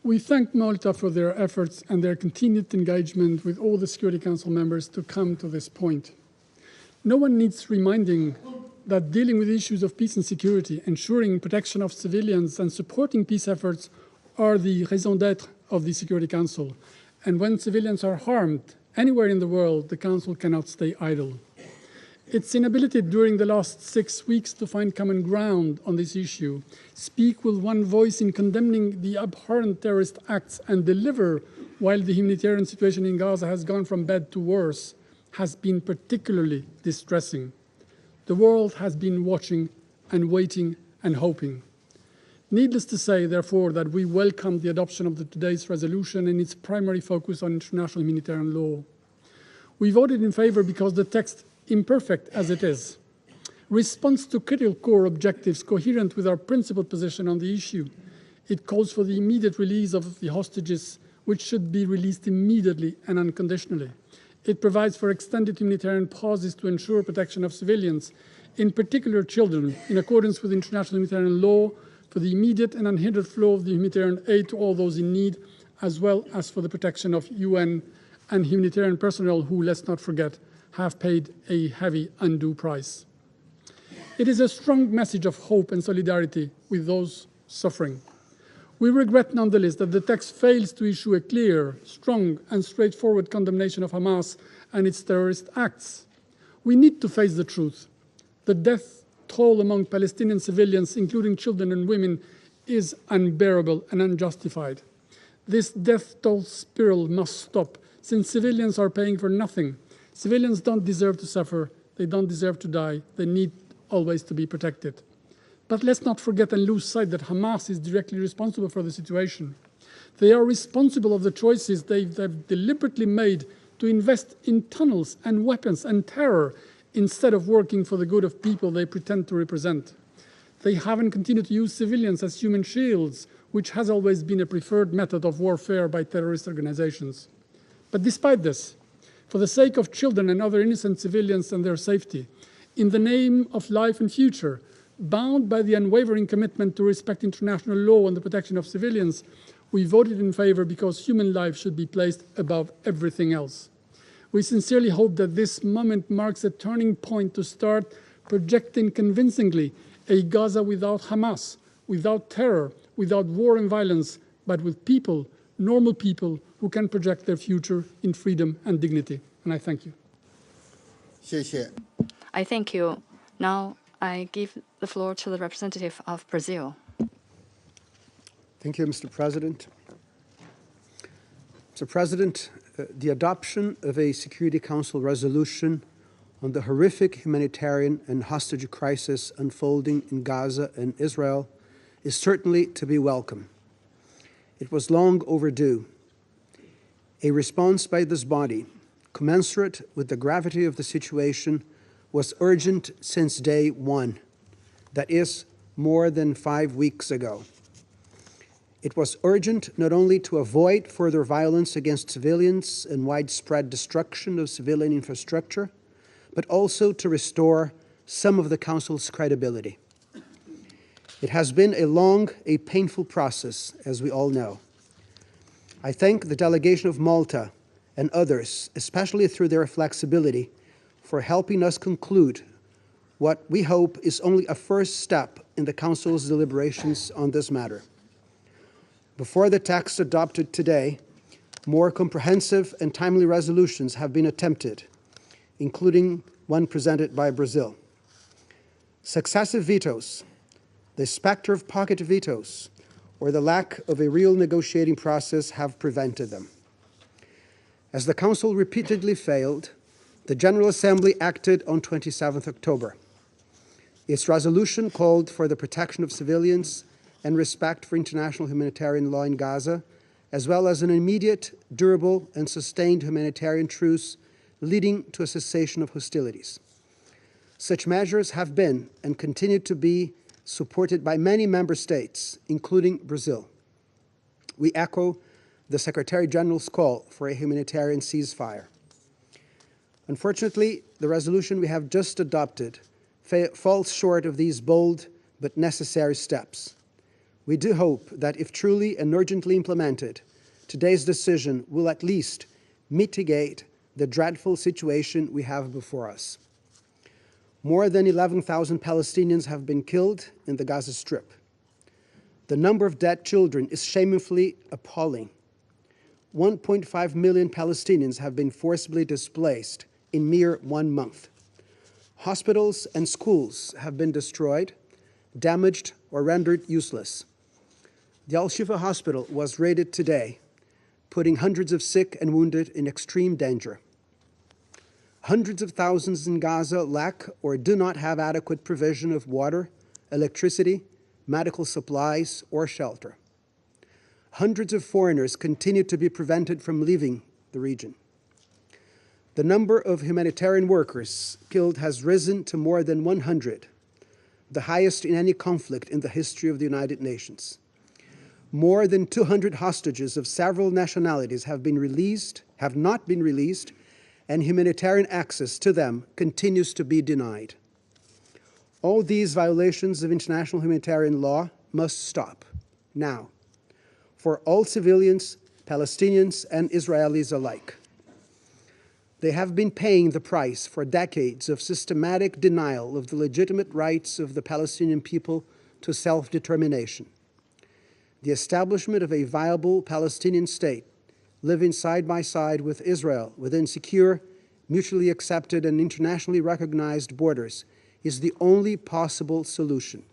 We thank Malta for their efforts and their continued engagement with all the Security Council members to come to this point. No one needs reminding that dealing with issues of peace and security, ensuring protection of civilians and supporting peace efforts are the raison d'etre of the Security Council. And when civilians are harmed anywhere in the world, the Council cannot stay idle. Its inability during the last 6 weeks to find common ground on this issue, speak with one voice in condemning the abhorrent terrorist acts and deliver while the humanitarian situation in Gaza has gone from bad to worse, has been particularly distressing. The world has been watching and waiting and hoping. Needless to say, therefore, that we welcome the adoption of today's resolution and its primary focus on international humanitarian law. We voted in favor because the text, imperfect as it is, responds to critical core objectives coherent with our principled position on the issue. It calls for the immediate release of the hostages, which should be released immediately and unconditionally. It provides for extended humanitarian pauses to ensure protection of civilians, in particular children, in accordance with international humanitarian law, for the immediate and unhindered flow of the humanitarian aid to all those in need, as well as for the protection of UN and humanitarian personnel who, let's not forget, have paid a heavy undue price. It is a strong message of hope and solidarity with those suffering. We regret nonetheless that the text fails to issue a clear, strong and straightforward condemnation of Hamas and its terrorist acts. We need to face the truth. The death toll among Palestinian civilians, including children and women, is unbearable and unjustified. This death toll spiral must stop, since civilians are paying for nothing. Civilians don't deserve to suffer. They don't deserve to die. They need always to be protected. But let's not forget and lose sight that Hamas is directly responsible for the situation. They are responsible of the choices they've deliberately made to invest in tunnels and weapons and terror instead of working for the good of people they pretend to represent. They haven't continued to use civilians as human shields, which has always been a preferred method of warfare by terrorist organizations. But despite this, for the sake of children and other innocent civilians and their safety, in the name of life and future, bound by the unwavering commitment to respect international law and the protection of civilians, we voted in favor because human life should be placed above everything else. We sincerely hope that this moment marks a turning point to start projecting convincingly a Gaza without Hamas, without terror, without war and violence, but with people, normal people, who can project their future in freedom and dignity. And I thank you. I thank you. Now I give the floor to the representative of Brazil. Thank you, Mr. President. Mr. President, the adoption of a Security Council resolution on the horrific humanitarian and hostage crisis unfolding in Gaza and Israel is certainly to be welcome. It was long overdue. A response by this body, commensurate with the gravity of the situation, was urgent since day one, that is, more than 5 weeks ago. It was urgent not only to avoid further violence against civilians and widespread destruction of civilian infrastructure, but also to restore some of the Council's credibility. It has been a long, a painful process, as we all know. I thank the delegation of Malta and others, especially through their flexibility, for helping us conclude what we hope is only a first step in the Council's deliberations on this matter. Before the text adopted today, more comprehensive and timely resolutions have been attempted, including one presented by Brazil. Successive vetoes, the specter of pocket vetoes, or the lack of a real negotiating process have prevented them. As the Council repeatedly failed, the General Assembly acted on 27th October. Its resolution called for the protection of civilians and respect for international humanitarian law in Gaza, as well as an immediate, durable, and sustained humanitarian truce leading to a cessation of hostilities. Such measures have been and continue to be supported by many member states, including Brazil. We echo the Secretary General's call for a humanitarian ceasefire. Unfortunately, the resolution we have just adopted falls short of these bold but necessary steps. We do hope that if truly and urgently implemented, today's decision will at least mitigate the dreadful situation we have before us. More than 11,000 Palestinians have been killed in the Gaza Strip. The number of dead children is shamefully appalling. 1.5 million Palestinians have been forcibly displaced in mere 1 month. Hospitals and schools have been destroyed, damaged, or rendered useless. The al-Shifa hospital was raided today, putting hundreds of sick and wounded in extreme danger. Hundreds of thousands in Gaza lack or do not have adequate provision of water, electricity, medical supplies, or shelter. Hundreds of foreigners continue to be prevented from leaving the region. The number of humanitarian workers killed has risen to more than 100, the highest in any conflict in the history of the United Nations. More than 200 hostages of several nationalities have not been released, and humanitarian access to them continues to be denied. All these violations of international humanitarian law must stop, now, for all civilians, Palestinians, and Israelis alike. They have been paying the price for decades of systematic denial of the legitimate rights of the Palestinian people to self-determination. The establishment of a viable Palestinian state living side by side with Israel within secure, mutually accepted, and internationally recognized borders is the only possible solution.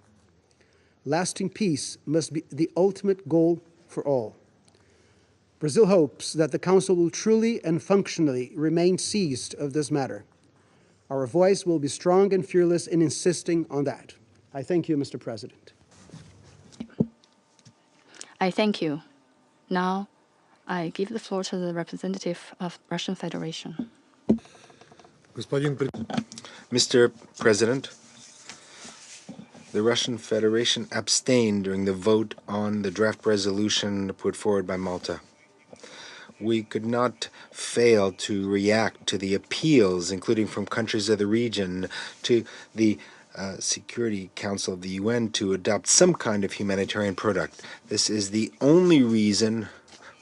Lasting peace must be the ultimate goal for all. Brazil hopes that the Council will truly and functionally remain seized of this matter. Our voice will be strong and fearless in insisting on that. I thank you, Mr. President. I thank you. Now, I give the floor to the representative of Russian Federation. Mr. President, the Russian Federation abstained during the vote on the draft resolution put forward by Malta. We could not fail to react to the appeals, including from countries of the region, to the Security Council of the UN to adopt some kind of humanitarian product. This is the only reason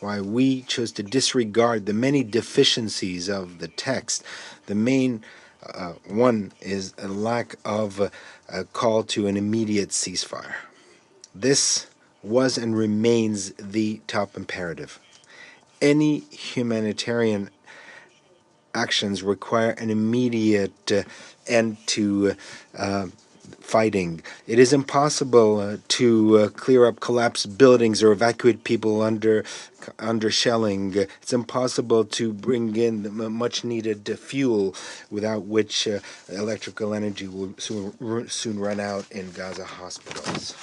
why we chose to disregard the many deficiencies of the text. The main one is a lack of a call to an immediate ceasefire. This was and remains the top imperative. Any humanitarian actions require an immediate end to fighting. It is impossible to clear up collapsed buildings or evacuate people under shelling. It's impossible to bring in the much needed fuel, without which electrical energy will soon run out in Gaza hospitals.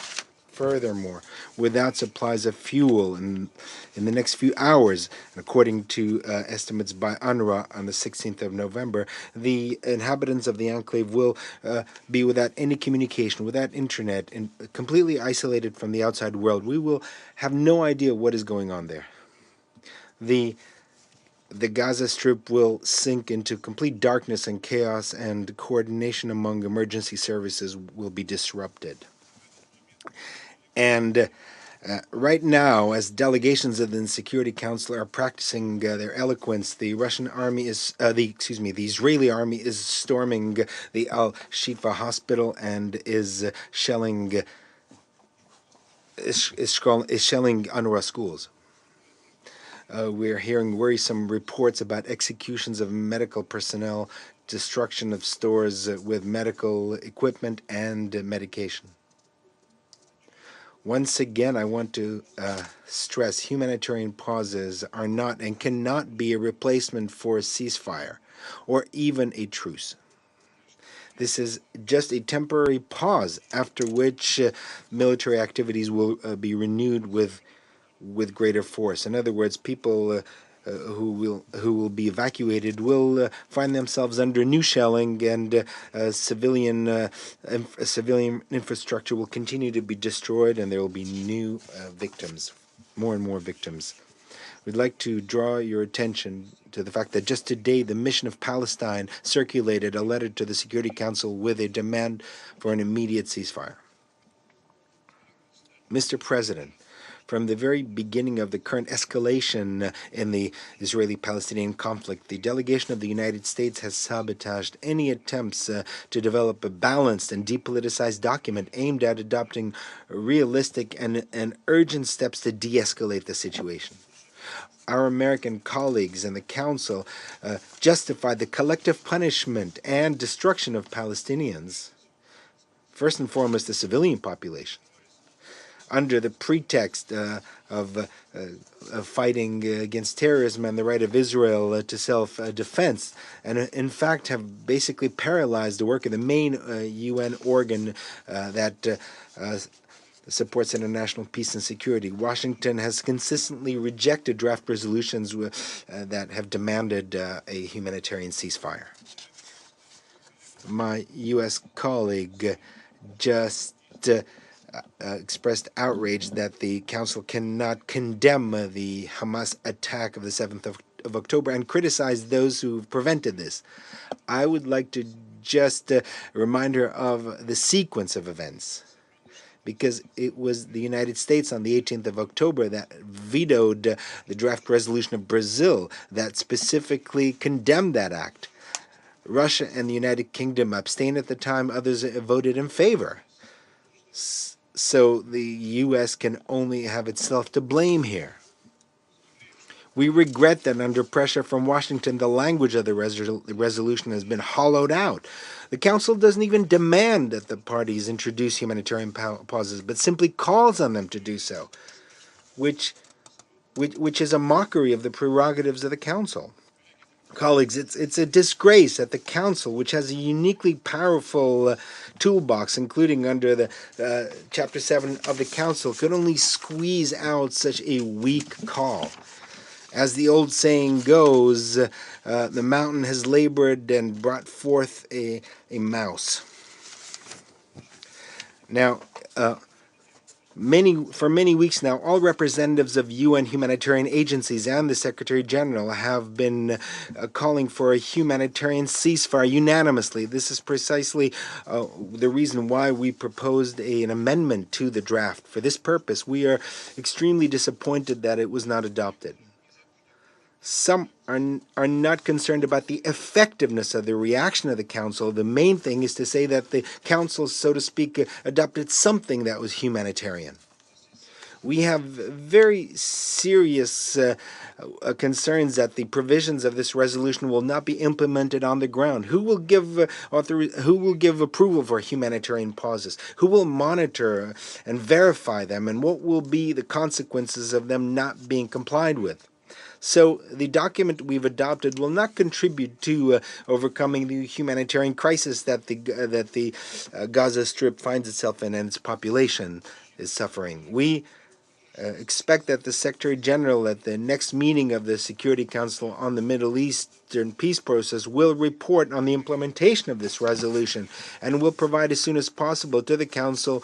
Furthermore, without supplies of fuel in the next few hours, according to estimates by UNRWA on the 16th of November, the inhabitants of the enclave will be without any communication, without internet, and completely isolated from the outside world. We will have no idea what is going on there. The Gaza Strip will sink into complete darkness and chaos, and coordination among emergency services will be disrupted. And right now, as delegations of the Security Council are practicing their eloquence, the Russian army is, the Israeli army is storming the al-Shifa hospital and is shelling UNRWA schools. We're hearing worrisome reports about executions of medical personnel, destruction of stores with medical equipment and medication. Once again, I want to stress humanitarian pauses are not and cannot be a replacement for a ceasefire or even a truce. This is just a temporary pause, after which military activities will be renewed with greater force. In other words, people who will be evacuated will find themselves under new shelling, and civilian infrastructure will continue to be destroyed, and there will be new victims, more and more victims. We'd like to draw your attention to the fact that just today the Mission of Palestine circulated a letter to the Security Council with a demand for an immediate ceasefire. Mr. President, from the very beginning of the current escalation in the Israeli-Palestinian conflict, the delegation of the United States has sabotaged any attempts to develop a balanced and depoliticized document aimed at adopting realistic and urgent steps to de-escalate the situation. Our American colleagues in the Council justified the collective punishment and destruction of Palestinians, first and foremost the civilian population, under the pretext of fighting against terrorism and the right of Israel to self-defense, and in fact have basically paralyzed the work of the main UN organ that supports international peace and security. Washington has consistently rejected draft resolutions that have demanded a humanitarian ceasefire. My U.S. colleague just expressed outrage that the Council cannot condemn the Hamas attack of the 7th of October and criticize those who prevented this. I would like to just remind her of the sequence of events. because it was the United States on the 18th of October that vetoed the draft resolution of Brazil that specifically condemned that act. Russia and the United Kingdom abstained at the time, others voted in favor. So the U.S. can only have itself to blame here. We regret that under pressure from Washington, the language of the resolution has been hollowed out. The Council doesn't even demand that the parties introduce humanitarian pauses, but simply calls on them to do so, which is a mockery of the prerogatives of the Council. Colleagues, it's a disgrace that the Council, which has a uniquely powerful toolbox, including under the Chapter 7 of the Council, could only squeeze out such a weak call. As the old saying goes, the mountain has labored and brought forth a mouse. Now, for many weeks now, all representatives of UN humanitarian agencies and the Secretary General have been calling for a humanitarian ceasefire unanimously. This is precisely the reason why we proposed an amendment to the draft. For this purpose, we are extremely disappointed that it was not adopted. Some are not concerned about the effectiveness of the reaction of the Council. The main thing is to say that the Council, so to speak, adopted something that was humanitarian. We have very serious concerns that the provisions of this resolution will not be implemented on the ground. Who will give approval for humanitarian pauses? Who will monitor and verify them? And what will be the consequences of them not being complied with? So the document we've adopted will not contribute to overcoming the humanitarian crisis that the Gaza Strip finds itself in and its population is suffering. We expect that the Secretary General at the next meeting of the Security Council on the Middle Eastern peace process will report on the implementation of this resolution and will provide as soon as possible to the Council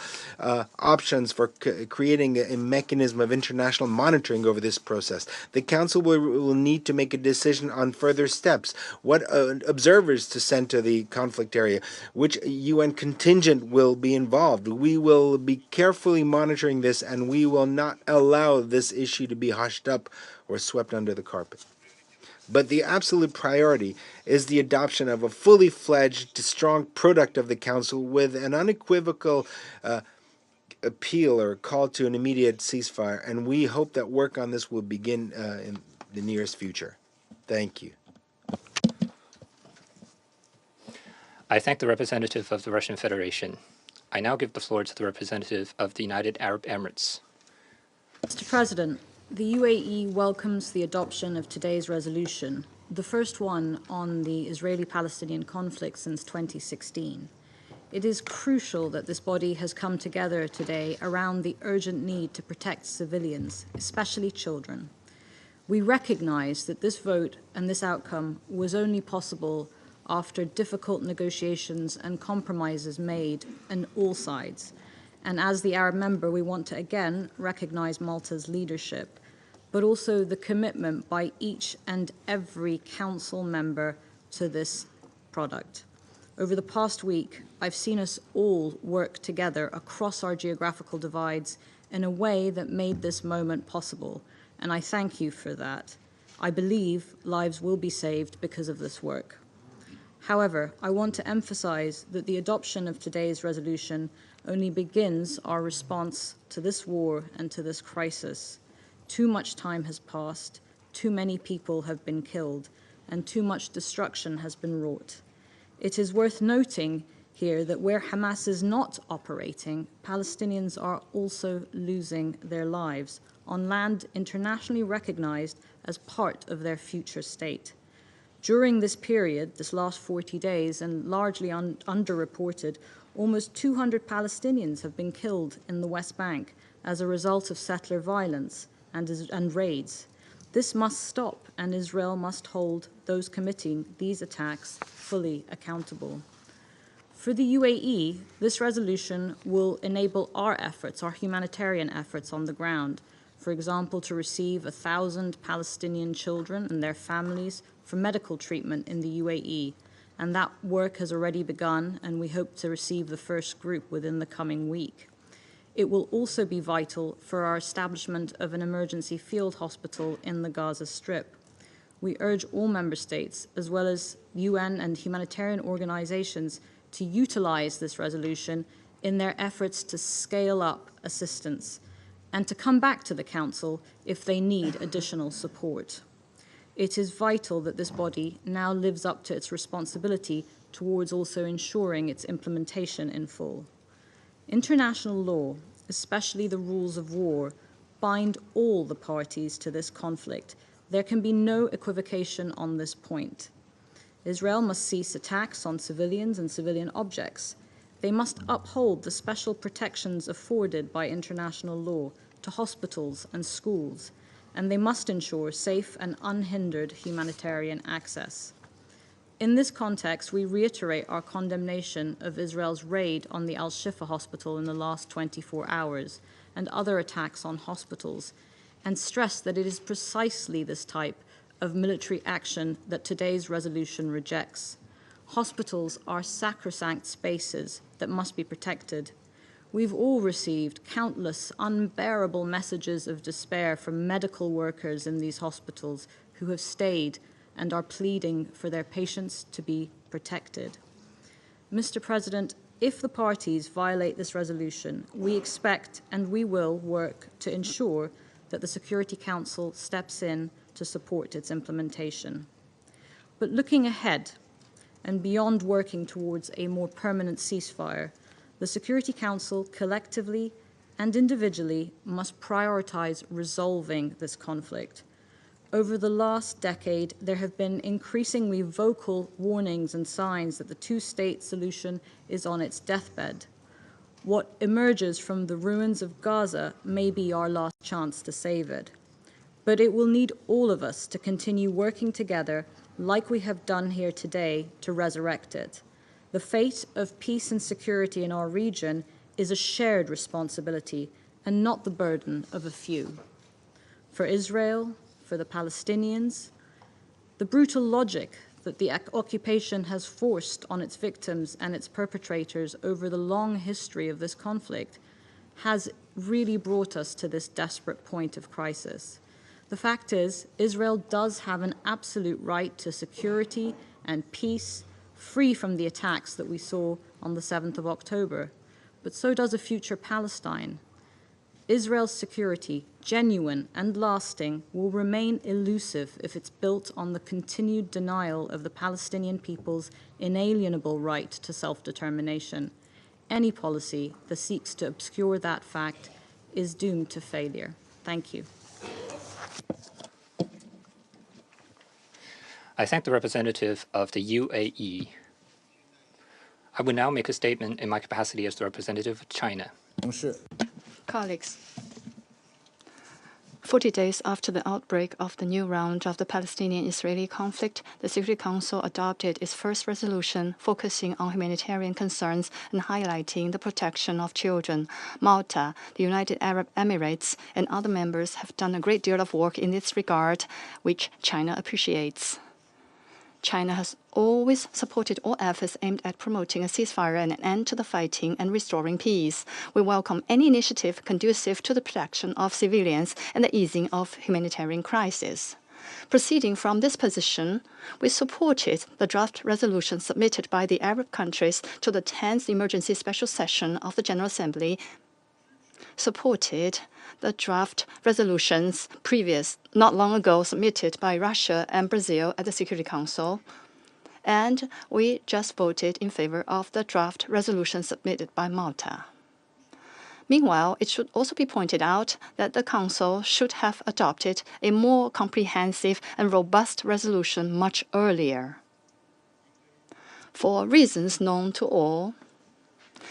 options for creating a mechanism of international monitoring over this process. The Council will need to make a decision on further steps, what observers to send to the conflict area, which UN contingent will be involved. We will be carefully monitoring this, and we will not allow this issue to be hushed up or swept under the carpet. But the absolute priority is the adoption of a fully fledged, strong product of the Council with an unequivocal appeal or call to an immediate ceasefire, and we hope that work on this will begin in the nearest future. Thank you. I thank the representative of the Russian Federation. I now give the floor to the representative of the United Arab Emirates. Mr. President, the UAE welcomes the adoption of today's resolution, the first one on the Israeli-Palestinian conflict since 2016. It is crucial that this body has come together today around the urgent need to protect civilians, especially children. We recognize that this vote and this outcome was only possible after difficult negotiations and compromises made on all sides. And as the Arab member, we want to again recognize Malta's leadership, but also the commitment by each and every council member to this product. Over the past week, I've seen us all work together across our geographical divides in a way that made this moment possible, and I thank you for that. I believe lives will be saved because of this work. However, I want to emphasize that the adoption of today's resolution only begins our response to this war and to this crisis. Too much time has passed, too many people have been killed, and too much destruction has been wrought. It is worth noting here that where Hamas is not operating, Palestinians are also losing their lives on land internationally recognized as part of their future state. During this period, this last 40 days, and largely underreported, almost 200 Palestinians have been killed in the West Bank as a result of settler violence and raids. This must stop, and Israel must hold those committing these attacks fully accountable. For the UAE, this resolution will enable our efforts, our humanitarian efforts on the ground, for example, to receive 1,000 Palestinian children and their families for medical treatment in the UAE. And that work has already begun, and we hope to receive the first group within the coming week. It will also be vital for our establishment of an emergency field hospital in the Gaza Strip. We urge all member states, as well as UN and humanitarian organizations, to utilize this resolution in their efforts to scale up assistance and to come back to the Council if they need additional support. It is vital that this body now lives up to its responsibility towards also ensuring its implementation in full. International law, especially the rules of war, bind all the parties to this conflict. There can be no equivocation on this point. Israel must cease attacks on civilians and civilian objects. They must uphold the special protections afforded by international law to hospitals and schools, and they must ensure safe and unhindered humanitarian access. In this context, we reiterate our condemnation of Israel's raid on the al-Shifa hospital in the last 24 hours and other attacks on hospitals, and stress that it is precisely this type of military action that today's resolution rejects. Hospitals are sacrosanct spaces that must be protected. We've all received countless unbearable messages of despair from medical workers in these hospitals who have stayed and are pleading for their patients to be protected. Mr. President, if the parties violate this resolution, we expect and we will work to ensure that the Security Council steps in to support its implementation. But looking ahead and beyond working towards a more permanent ceasefire, the Security Council collectively and individually must prioritize resolving this conflict. Over the last decade, there have been increasingly vocal warnings and signs that the two-state solution is on its deathbed. What emerges from the ruins of Gaza may be our last chance to save it. But it will need all of us to continue working together like we have done here today to resurrect it. The fate of peace and security in our region is a shared responsibility and not the burden of a few. For Israel, for the Palestinians, the brutal logic that the occupation has forced on its victims and its perpetrators over the long history of this conflict has really brought us to this desperate point of crisis. The fact is, Israel does have an absolute right to security and peace, free from the attacks that we saw on the 7th of October, but so does a future Palestine. Israel's security, genuine and lasting, will remain elusive if it's built on the continued denial of the Palestinian people's inalienable right to self-determination. Any policy that seeks to obscure that fact is doomed to failure. Thank you. I thank the representative of the UAE. I will now make a statement in my capacity as the representative of China. Colleagues, 40 days after the outbreak of the new round of the Palestinian-Israeli conflict, the Security Council adopted its first resolution focusing on humanitarian concerns and highlighting the protection of children. Malta, the United Arab Emirates, and other members have done a great deal of work in this regard, which China appreciates. China has always supported all efforts aimed at promoting a ceasefire and an end to the fighting and restoring peace. We welcome any initiative conducive to the protection of civilians and the easing of humanitarian crisis. Proceeding from this position, we supported the draft resolution submitted by the Arab countries to the 10th Emergency Special Session of the General Assembly, supported the draft resolutions not long ago submitted by Russia and Brazil at the Security Council, and we just voted in favor of the draft resolution submitted by Malta. Meanwhile, it should also be pointed out that the Council should have adopted a more comprehensive and robust resolution much earlier. For reasons known to all,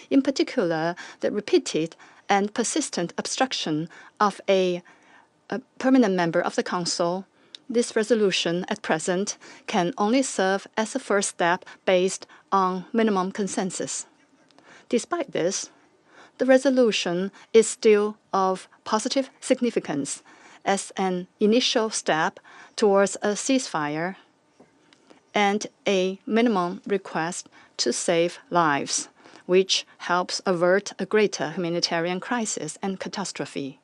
in particular, the repeated and persistent obstruction of a permanent member of the Council, this resolution at present can only serve as a first step based on minimum consensus. Despite this, the resolution is still of positive significance as an initial step towards a ceasefire and a minimum request to save lives. which helps avert a greater humanitarian crisis and catastrophe.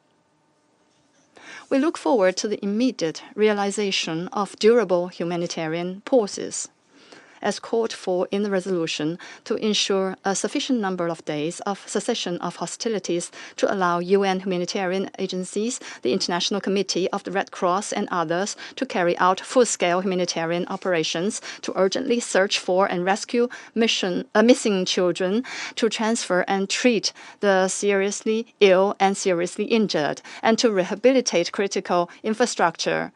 We look forward to the immediate realization of durable humanitarian pauses, as called for in the resolution, to ensure a sufficient number of days of cessation of hostilities to allow UN humanitarian agencies, the International Committee of the Red Cross and others to carry out full-scale humanitarian operations to urgently search for and rescue missing children, to transfer and treat the seriously ill and seriously injured, and to rehabilitate critical infrastructure.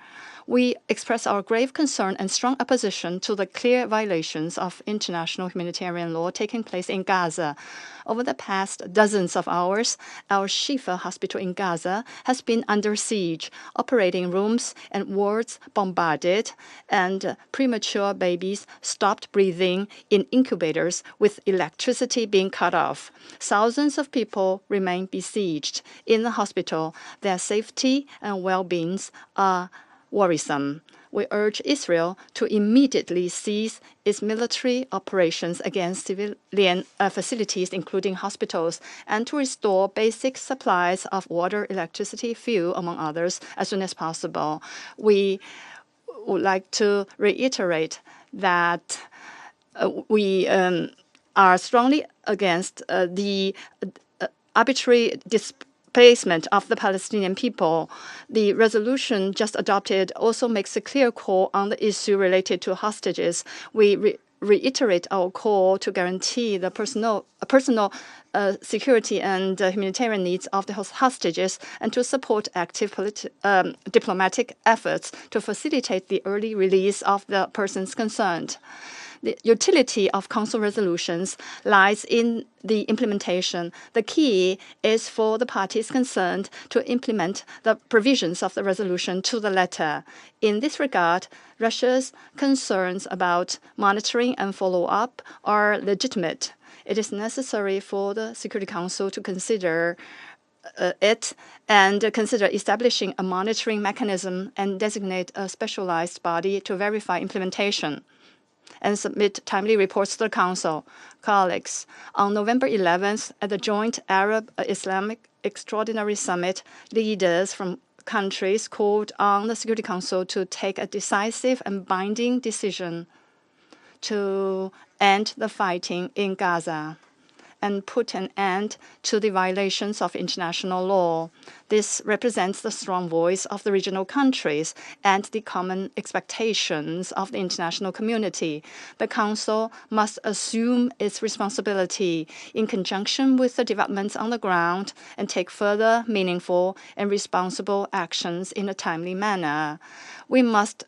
We express our grave concern and strong opposition to the clear violations of international humanitarian law taking place in Gaza. Over the past dozens of hours, al-Shifa hospital in Gaza has been under siege, operating rooms and wards bombarded, and premature babies stopped breathing in incubators with electricity being cut off. Thousands of people remain besieged in the hospital. Their safety and well-being are worrisome. We urge Israel to immediately cease its military operations against civilian facilities, including hospitals, and to restore basic supplies of water, electricity, fuel, among others, as soon as possible. We would like to reiterate that we are strongly against the arbitrary displacement of the Palestinian people. The resolution just adopted also makes a clear call on the issue related to hostages. We reiterate our call to guarantee the personal security and humanitarian needs of the hostages, and to support active diplomatic efforts to facilitate the early release of the persons concerned. The utility of Council resolutions lies in the implementation. The key is for the parties concerned to implement the provisions of the resolution to the letter. In this regard, Russia's concerns about monitoring and follow-up are legitimate. It is necessary for the Security Council to consider it and consider establishing a monitoring mechanism and designate a specialized body to verify implementation and submit timely reports to the Council. Colleagues, on November 11th, at the joint Arab-Islamic Extraordinary Summit, leaders from countries called on the Security Council to take a decisive and binding decision to end the fighting in Gaza and put an end to the violations of international law. This represents the strong voice of the regional countries and the common expectations of the international community. The Council must assume its responsibility in conjunction with the developments on the ground and take further meaningful and responsible actions in a timely manner. We must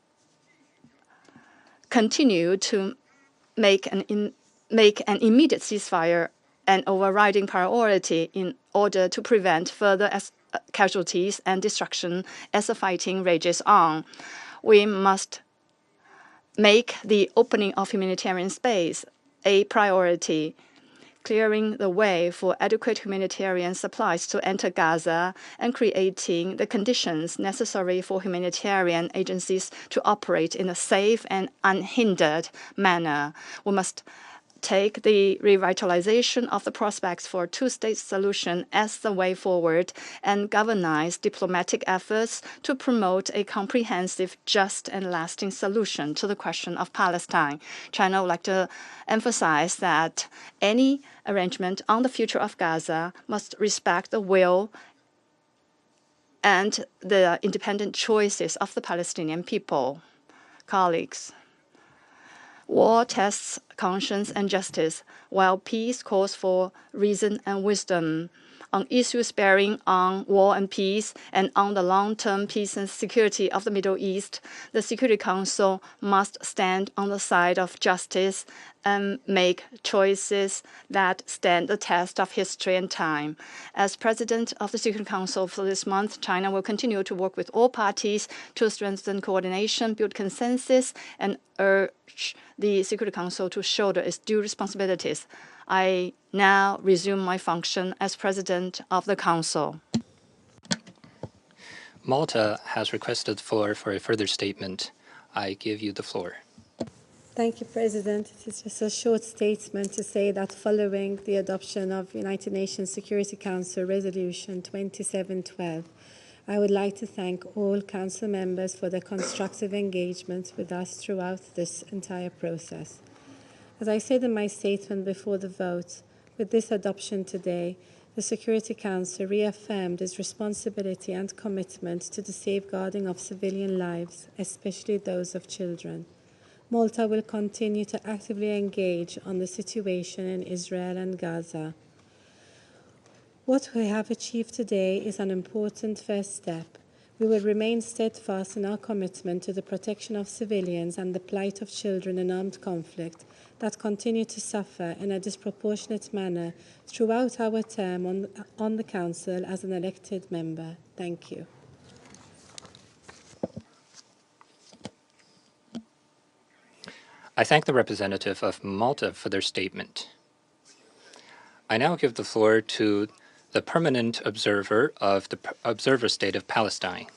continue to make an immediate ceasefire an overriding priority in order to prevent further casualties and destruction as the fighting rages on. We must make the opening of humanitarian space a priority, clearing the way for adequate humanitarian supplies to enter Gaza and creating the conditions necessary for humanitarian agencies to operate in a safe and unhindered manner. We must take the revitalization of the prospects for a two-state solution as the way forward and galvanize diplomatic efforts to promote a comprehensive, just, and lasting solution to the question of Palestine. China would like to emphasize that any arrangement on the future of Gaza must respect the will and the independent choices of the Palestinian people. Colleagues, war tests conscience and justice, while peace calls for reason and wisdom. On issues bearing on war and peace and on the long-term peace and security of the Middle East, the Security Council must stand on the side of justice and make choices that stand the test of history and time. As President of the Security Council for this month, China will continue to work with all parties to strengthen coordination, build consensus, and urge the Security Council to shoulder its due responsibilities. I now resume my function as President of the Council. Malta has requested the floor for a further statement. I give you the floor. Thank you, President. It is just a short statement to say that following the adoption of United Nations Security Council Resolution 2712, I would like to thank all Council members for their constructive engagement with us throughout this entire process. As I said in my statement before the vote, with this adoption today, the Security Council reaffirmed its responsibility and commitment to the safeguarding of civilian lives, especially those of children. Malta will continue to actively engage on the situation in Israel and Gaza. What we have achieved today is an important first step. We will remain steadfast in our commitment to the protection of civilians and the plight of children in armed conflict that continue to suffer in a disproportionate manner throughout our term on the Council as an elected member. Thank you. I thank the representative of Malta for their statement. I now give the floor to the permanent observer of the Observer State of Palestine.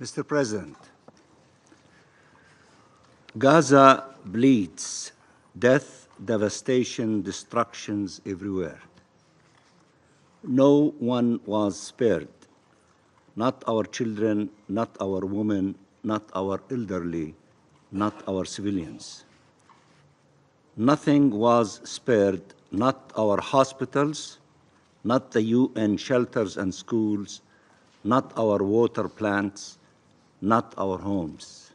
Mr. President, Gaza bleeds, death, devastation, destructions everywhere. No one was spared, not our children, not our women, not our elderly, not our civilians. Nothing was spared, not our hospitals, not the UN shelters and schools, not our water plants, not our homes.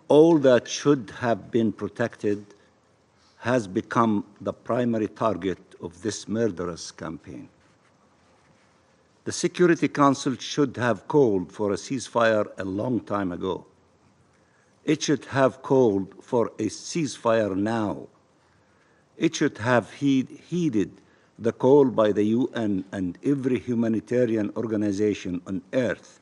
All that should have been protected has become the primary target of this murderous campaign. The Security Council should have called for a ceasefire a long time ago. It should have called for a ceasefire now. It should have heeded the call by the UN and every humanitarian organization on earth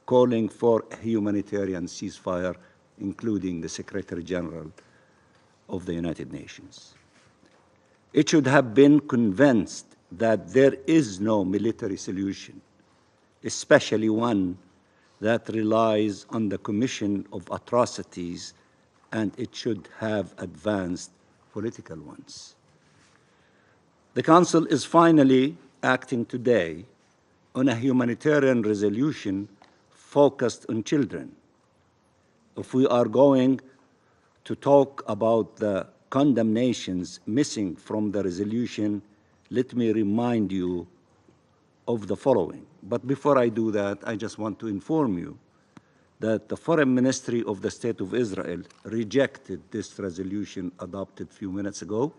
calling for a humanitarian ceasefire, including the Secretary General of the United Nations. It should have been convinced that there is no military solution, especially one that relies on the commission of atrocities, and it should have advanced political ones. The Council is finally acting today on a humanitarian resolution focused on children. If we are going to talk about the condemnations missing from the resolution, let me remind you of the following. But before I do that, I just want to inform you that the Foreign Ministry of the State of Israel rejected this resolution adopted a few minutes ago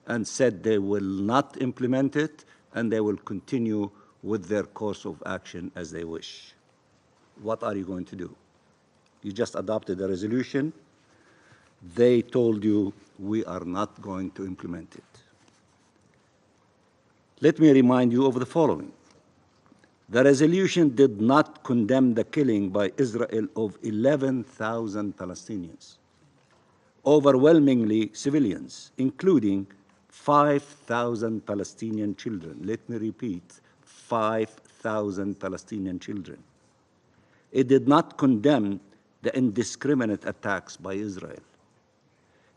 and said they will not implement it and they will continue with their course of action as they wish. What are you going to do? You just adopted a resolution. They told you we are not going to implement it. Let me remind you of the following. The resolution did not condemn the killing by Israel of 11,000 Palestinians, overwhelmingly civilians, including 5,000 Palestinian children. Let me repeat, 5,000 Palestinian children. It did not condemn the indiscriminate attacks by Israel.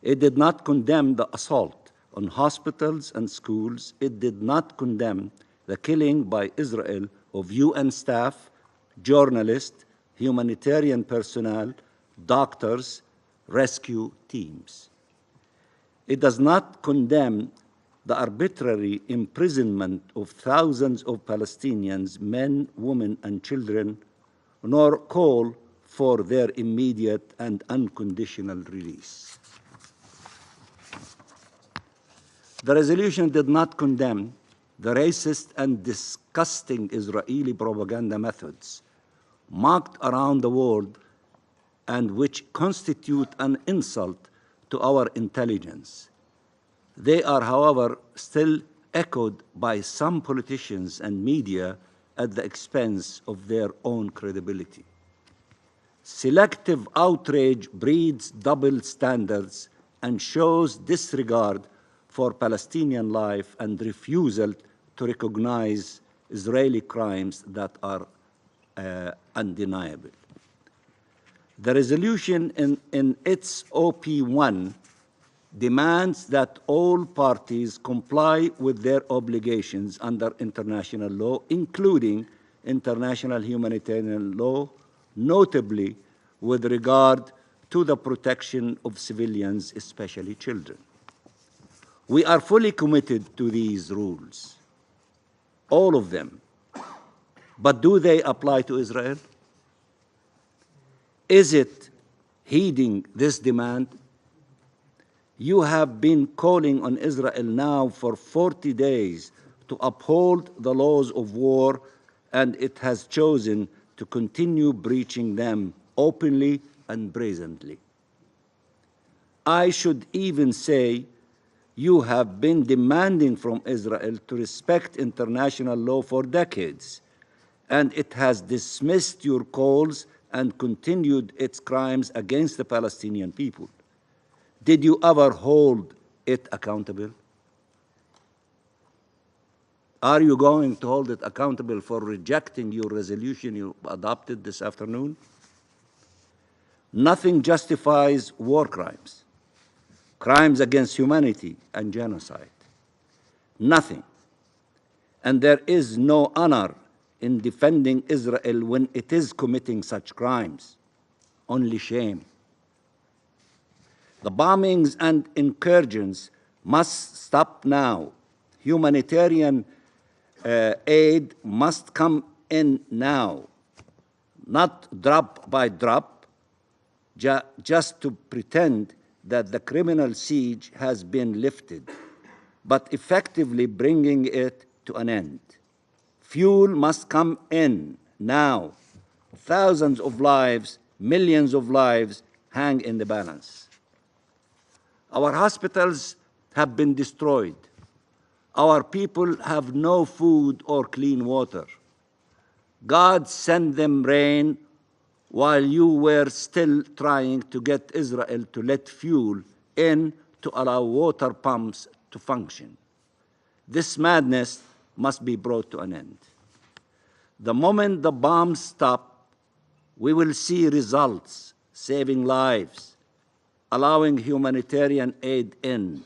It did not condemn the assault on hospitals and schools. It did not condemn the killing by Israel of UN staff, journalists, humanitarian personnel, doctors, rescue teams. It does not condemn the arbitrary imprisonment of thousands of Palestinians, men, women, and children, nor call for their immediate and unconditional release. The resolution did not condemn the racist and disgusting Israeli propaganda methods mocked around the world and which constitute an insult to our intelligence. They are, however, still echoed by some politicians and media at the expense of their own credibility. Selective outrage breeds double standards and shows disregard for Palestinian life and refusal to recognize Israeli crimes that are undeniable. The resolution in its OP1 demands that all parties comply with their obligations under international law, including international humanitarian law, notably with regard to the protection of civilians, especially children. We are fully committed to these rules, all of them. But do they apply to Israel? Is it heeding this demand? You have been calling on Israel now for 40 days to uphold the laws of war, and it has chosen to continue breaching them openly and brazenly. I should even say you have been demanding from Israel to respect international law for decades, and it has dismissed your calls and continued its crimes against the Palestinian people. Did you ever hold it accountable? Are you going to hold it accountable for rejecting your resolution you adopted this afternoon? Nothing justifies war crimes, crimes against humanity and genocide. Nothing. And there is no honor in defending Israel when it is committing such crimes. Only shame. The bombings and incursions must stop now. Humanitarian aid must come in now, not drop by drop, just to pretend that the criminal siege has been lifted, but effectively bringing it to an end. Fuel must come in now. Thousands of lives, millions of lives hang in the balance. Our hospitals have been destroyed. Our people have no food or clean water. God sent them rain while you were still trying to get Israel to let fuel in to allow water pumps to function. This madness must be brought to an end. The moment the bombs stop, we will see results, saving lives, allowing humanitarian aid in,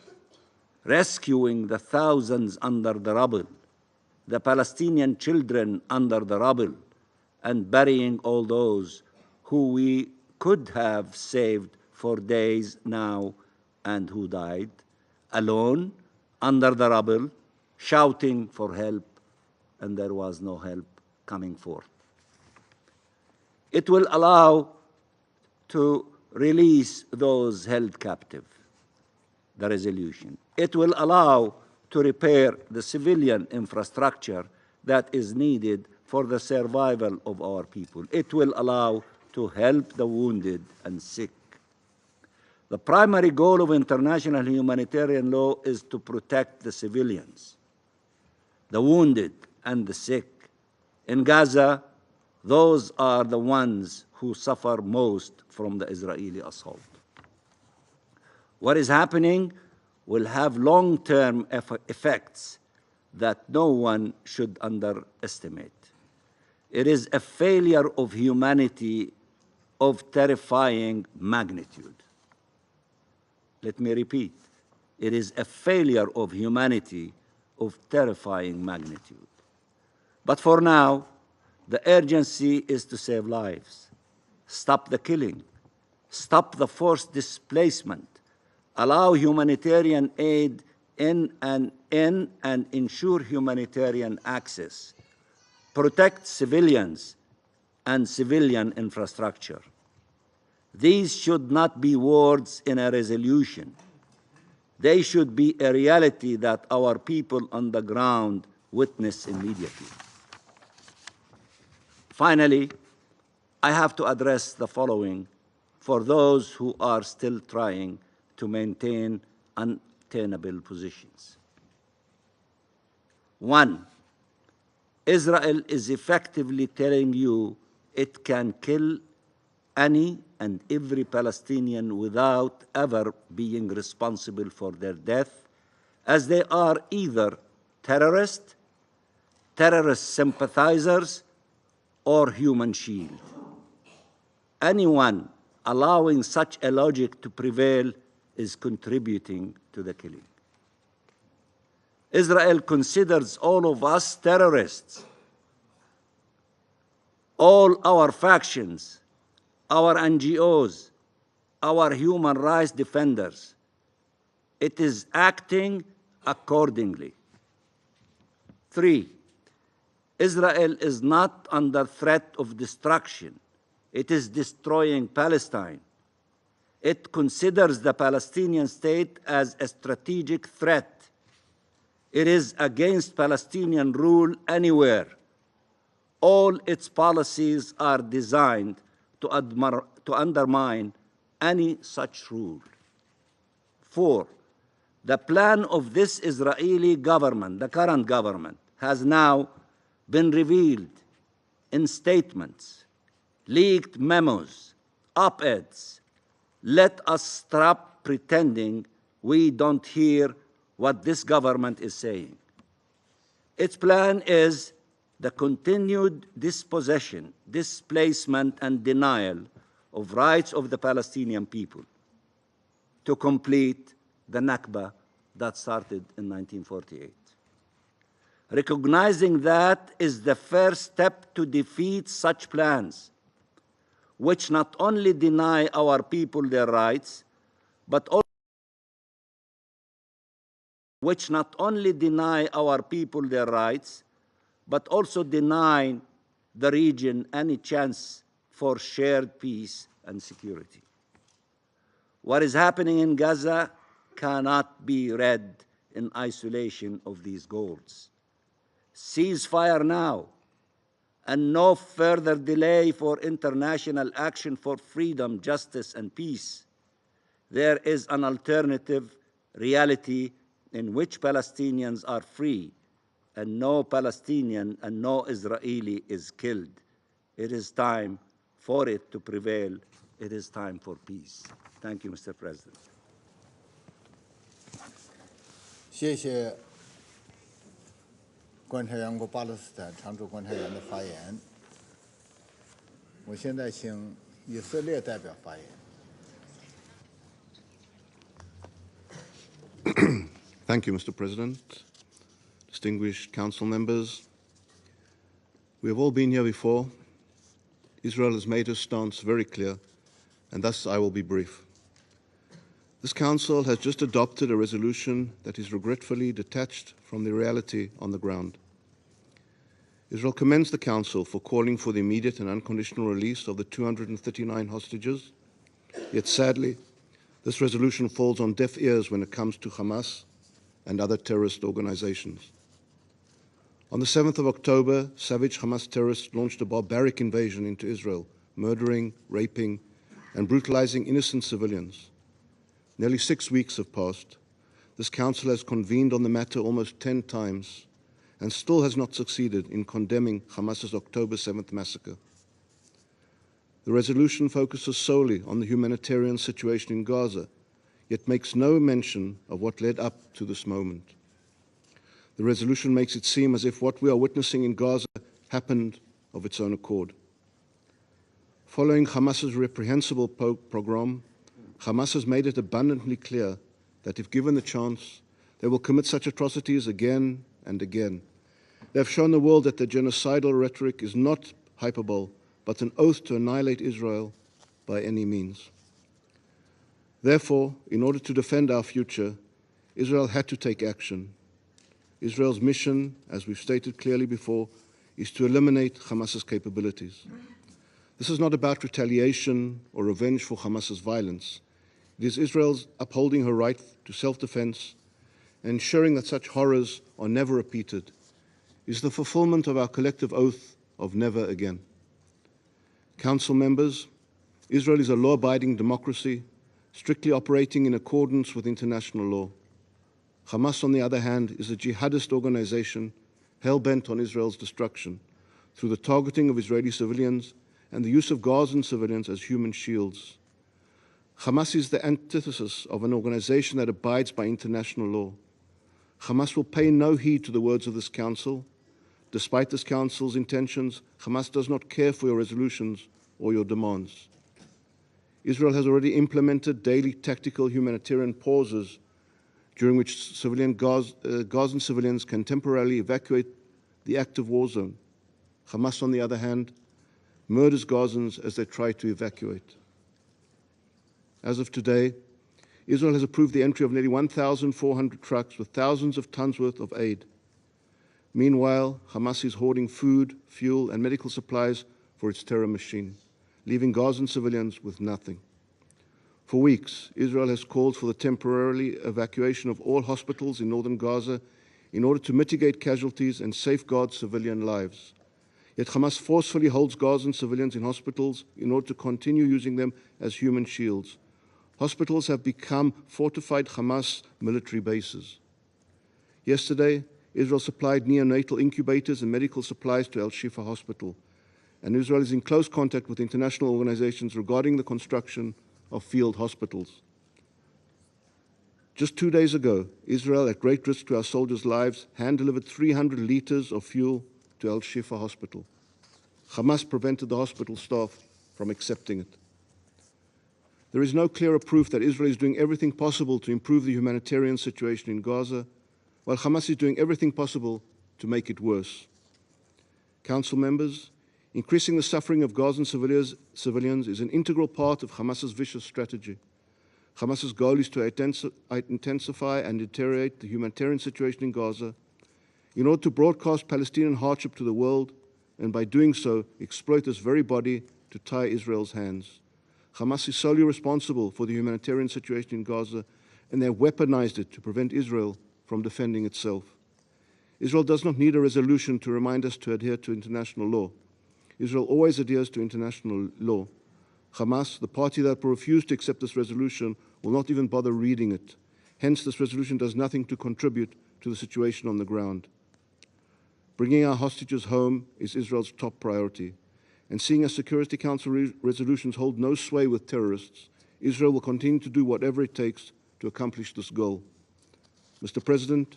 rescuing the thousands under the rubble, the Palestinian children under the rubble, and burying all those who we could have saved for days now and who died, alone, under the rubble, shouting for help, and there was no help coming forth. It will allow to release those held captive, the resolution. It will allow to repair the civilian infrastructure that is needed for the survival of our people. It will allow to help the wounded and sick. The primary goal of international humanitarian law is to protect the civilians, the wounded and the sick. In Gaza, those are the ones who suffer most from the Israeli assault. What is happening will have long-term effects that no one should underestimate. It is a failure of humanity of terrifying magnitude. Let me repeat. It is a failure of humanity of terrifying magnitude. But for now, the urgency is to save lives, stop the killing, stop the forced displacement, allow humanitarian aid in and ensure humanitarian access, protect civilians and civilian infrastructure. These should not be words in a resolution. They should be a reality that our people on the ground witness immediately. Finally, I have to address the following for those who are still trying to maintain untenable positions. One, Israel is effectively telling you it can kill any and every Palestinian without ever being responsible for their death, as they are either terrorists, terrorist sympathizers, or human shield. Anyone allowing such a logic to prevail is contributing to the killing. Israel considers all of us terrorists. All our factions, our NGOs, our human rights defenders. It is acting accordingly. 3, Israel is not under threat of destruction. It is destroying Palestine. It considers the Palestinian state as a strategic threat. It is against Palestinian rule anywhere. All its policies are designed to undermine any such rule. 4, the plan of this Israeli government, the current government, has now been revealed in statements, leaked memos, op-eds. Let us stop pretending we don't hear what this government is saying. Its plan is the continued dispossession, displacement, and denial of rights of the Palestinian people to complete the Nakba that started in 1948. Recognizing that is the first step to defeat such plans, which not only deny our people their rights, but also deny the region any chance for shared peace and security. What is happening in Gaza cannot be read in isolation of these goals. Ceasefire now, and no further delay for international action for freedom, justice, and peace. There is an alternative reality in which Palestinians are free, and no Palestinian and no Israeli is killed. It is time for it to prevail. It is time for peace. Thank you, Mr. President. 谢谢观察员国巴勒斯坦常驻观察员的发言。我现在请以色列代表发言。Thank you, Mr. President. Distinguished council members, we have all been here before. Israel has made her stance very clear, and thus I will be brief. This council has just adopted a resolution that is regretfully detached from the reality on the ground. Israel commends the council for calling for the immediate and unconditional release of the 239 hostages, yet sadly, this resolution falls on deaf ears when it comes to Hamas and other terrorist organizations. On the 7th of October, savage Hamas terrorists launched a barbaric invasion into Israel, murdering, raping, and brutalizing innocent civilians. Nearly 6 weeks have passed. This council has convened on the matter almost 10 times and still has not succeeded in condemning Hamas's October 7th massacre. The resolution focuses solely on the humanitarian situation in Gaza, yet makes no mention of what led up to this moment. The resolution makes it seem as if what we are witnessing in Gaza happened of its own accord. Following Hamas's reprehensible pogrom, Hamas has made it abundantly clear that if given the chance, they will commit such atrocities again and again. They have shown the world that their genocidal rhetoric is not hyperbole, but an oath to annihilate Israel by any means. Therefore, in order to defend our future, Israel had to take action. Israel's mission, as we've stated clearly before, is to eliminate Hamas's capabilities. This is not about retaliation or revenge for Hamas's violence. It is Israel's upholding her right to self-defense and ensuring that such horrors are never repeated. It is the fulfillment of our collective oath of never again. Council members, Israel is a law-abiding democracy, strictly operating in accordance with international law. Hamas, on the other hand, is a jihadist organization hell-bent on Israel's destruction through the targeting of Israeli civilians and the use of Gazan civilians as human shields. Hamas is the antithesis of an organization that abides by international law. Hamas will pay no heed to the words of this council, Despite this Council's intentions, Hamas does not care for your resolutions or your demands. Israel has already implemented daily tactical humanitarian pauses during which Gazan civilians can temporarily evacuate the active war zone. Hamas, on the other hand, murders Gazans as they try to evacuate. As of today, Israel has approved the entry of nearly 1,400 trucks with thousands of tons worth of aid. Meanwhile, Hamas is hoarding food, fuel, and medical supplies for its terror machine, leaving Gazan civilians with nothing. For weeks, Israel has called for the temporary evacuation of all hospitals in northern Gaza in order to mitigate casualties and safeguard civilian lives. Yet Hamas forcefully holds Gazan civilians in hospitals in order to continue using them as human shields. Hospitals have become fortified Hamas military bases. Yesterday, Israel supplied neonatal incubators and medical supplies to al-Shifa hospital, and Israel is in close contact with international organizations regarding the construction of field hospitals. Just 2 days ago, Israel, at great risk to our soldiers' lives, hand-delivered 300 liters of fuel to al-Shifa hospital. Hamas prevented the hospital staff from accepting it. There is no clearer proof that Israel is doing everything possible to improve the humanitarian situation in Gaza, while Hamas is doing everything possible to make it worse. Council members, increasing the suffering of Gazan civilians is an integral part of Hamas's vicious strategy. Hamas's goal is to intensify and deteriorate the humanitarian situation in Gaza in order to broadcast Palestinian hardship to the world, and by doing so, exploit this very body to tie Israel's hands. Hamas is solely responsible for the humanitarian situation in Gaza, and they have weaponized it to prevent Israel from defending itself. Israel does not need a resolution to remind us to adhere to international law. Israel always adheres to international law. Hamas, the party that will refuse to accept this resolution, will not even bother reading it. Hence, this resolution does nothing to contribute to the situation on the ground. Bringing our hostages home is Israel's top priority, and seeing as Security Council resolutions hold no sway with terrorists, Israel will continue to do whatever it takes to accomplish this goal. Mr. President,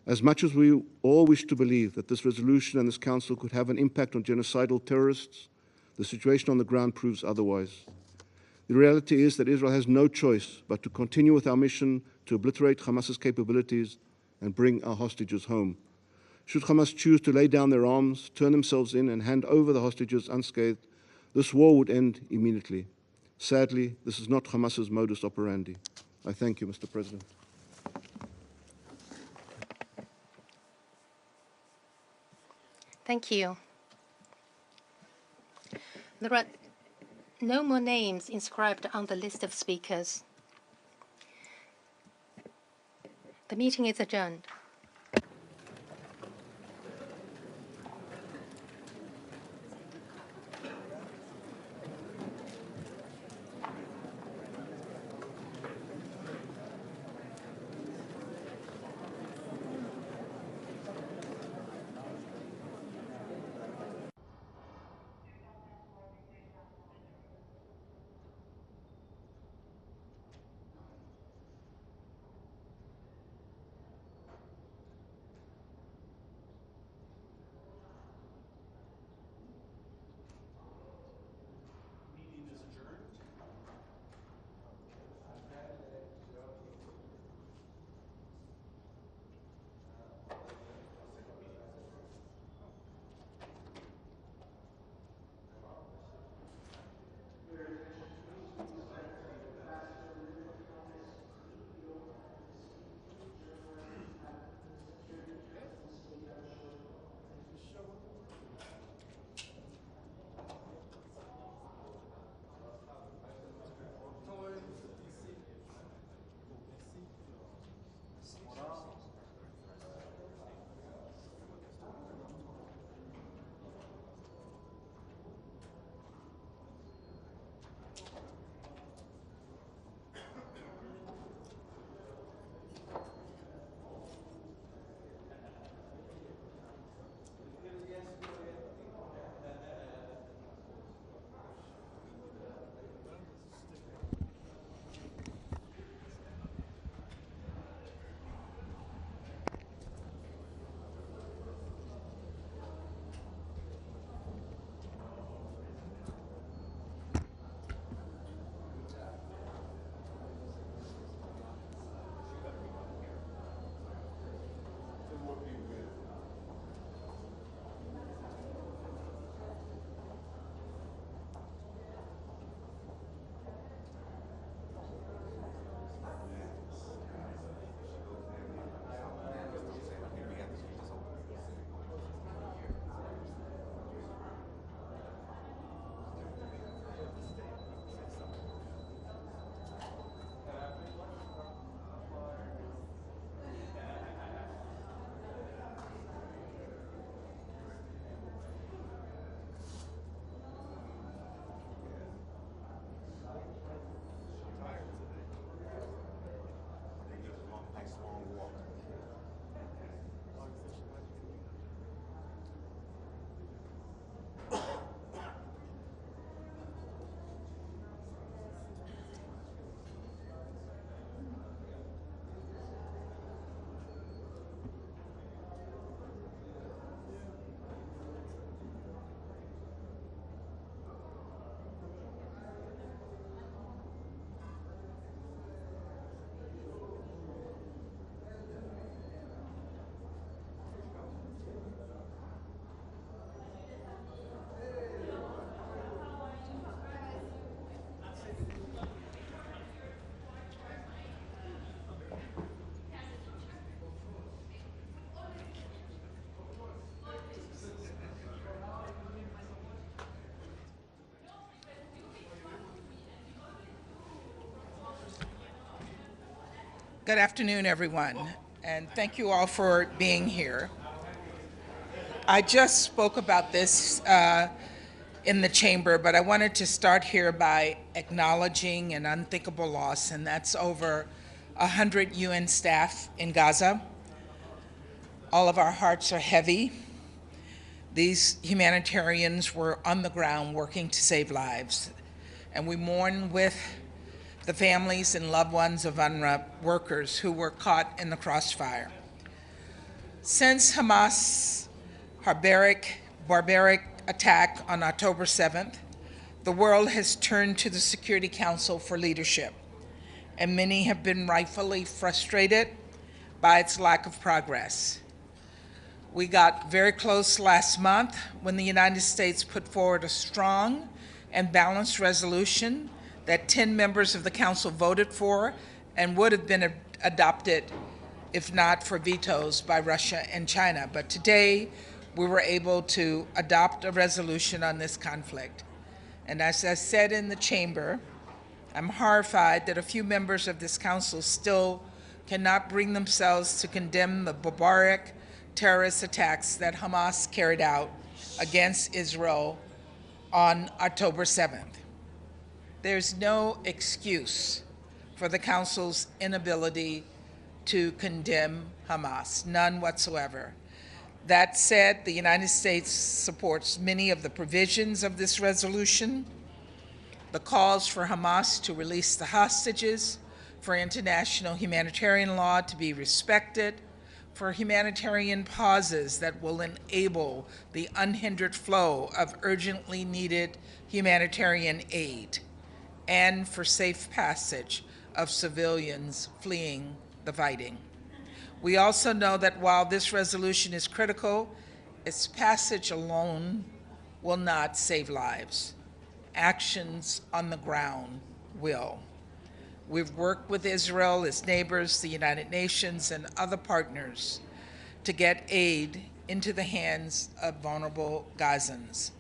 as much as we all wish to believe that this resolution and this Council could have an impact on genocidal terrorists, the situation on the ground proves otherwise. The reality is that Israel has no choice but to continue with our mission to obliterate Hamas's capabilities and bring our hostages home. Should Hamas choose to lay down their arms, turn themselves in, and hand over the hostages unscathed, this war would end immediately. Sadly, this is not Hamas's modus operandi. I thank you, Mr. President. Thank you. There are no more names inscribed on the list of speakers. The meeting is adjourned. Good afternoon, everyone, and thank you all for being here. I just spoke about this in the chamber, but I wanted to start here by acknowledging an unthinkable loss, and that's over 100 UN staff in Gaza. All of our hearts are heavy. These humanitarians were on the ground working to save lives, and we mourn with the families and loved ones of UNRWA workers who were caught in the crossfire. Since Hamas' barbaric attack on October 7th, the world has turned to the Security Council for leadership, and many have been rightfully frustrated by its lack of progress. We got very close last month when the United States put forward a strong and balanced resolution that 10 members of the Council voted for and would have been adopted if not for vetoes by Russia and China. But today, we were able to adopt a resolution on this conflict. And as I said in the chamber, I'm horrified that a few members of this Council still cannot bring themselves to condemn the barbaric terrorist attacks that Hamas carried out against Israel on October 7th. There's no excuse for the Council's inability to condemn Hamas, none whatsoever. That said, the United States supports many of the provisions of this resolution, the calls for Hamas to release the hostages, for international humanitarian law to be respected, for humanitarian pauses that will enable the unhindered flow of urgently needed humanitarian aid, and for safe passage of civilians fleeing the fighting. We also know that while this resolution is critical, its passage alone will not save lives. Actions on the ground will. We've worked with Israel, its neighbors, the United Nations, and other partners to get aid into the hands of vulnerable Gazans.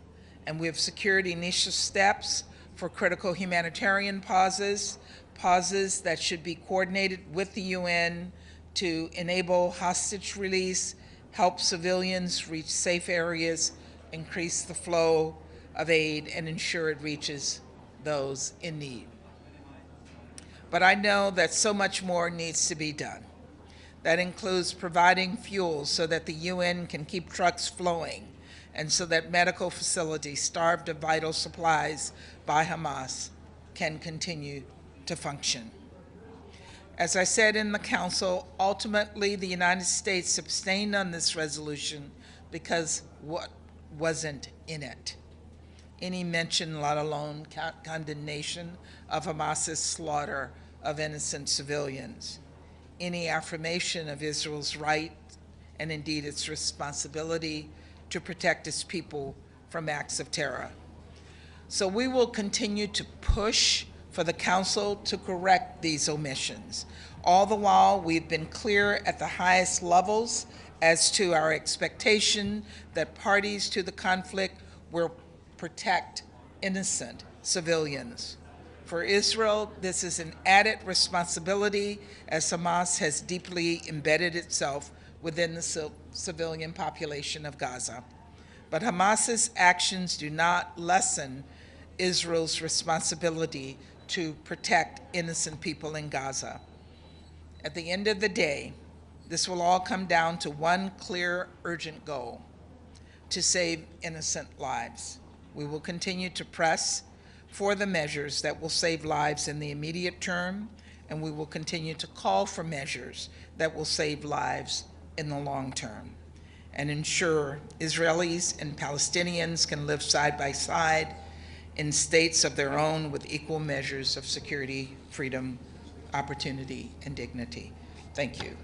And we have secured initial steps for critical humanitarian pauses that should be coordinated with the UN to enable hostage release, help civilians reach safe areas, increase the flow of aid, and ensure it reaches those in need. But I know that so much more needs to be done. That includes providing fuel so that the UN can keep trucks flowing, and so that medical facilities starved of vital supplies by Hamas can continue to function. As I said in the Council, ultimately the United States abstained on this resolution because what wasn't in it? Any mention, let alone condemnation, of Hamas's slaughter of innocent civilians. Any affirmation of Israel's right, and indeed its responsibility, to protect its people from acts of terror. So we will continue to push for the Council to correct these omissions. All the while, we've been clear at the highest levels as to our expectation that parties to the conflict will protect innocent civilians. For Israel, this is an added responsibility as Hamas has deeply embedded itself within the civilian population of Gaza. But Hamas's actions do not lessen Israel's responsibility to protect innocent people in Gaza. At the end of the day, this will all come down to one clear, urgent goal: to save innocent lives. We will continue to press for the measures that will save lives in the immediate term, and we will continue to call for measures that will save lives in the long term and ensure Israelis and Palestinians can live side by side in states of their own with equal measures of security, freedom, opportunity, and dignity. Thank you.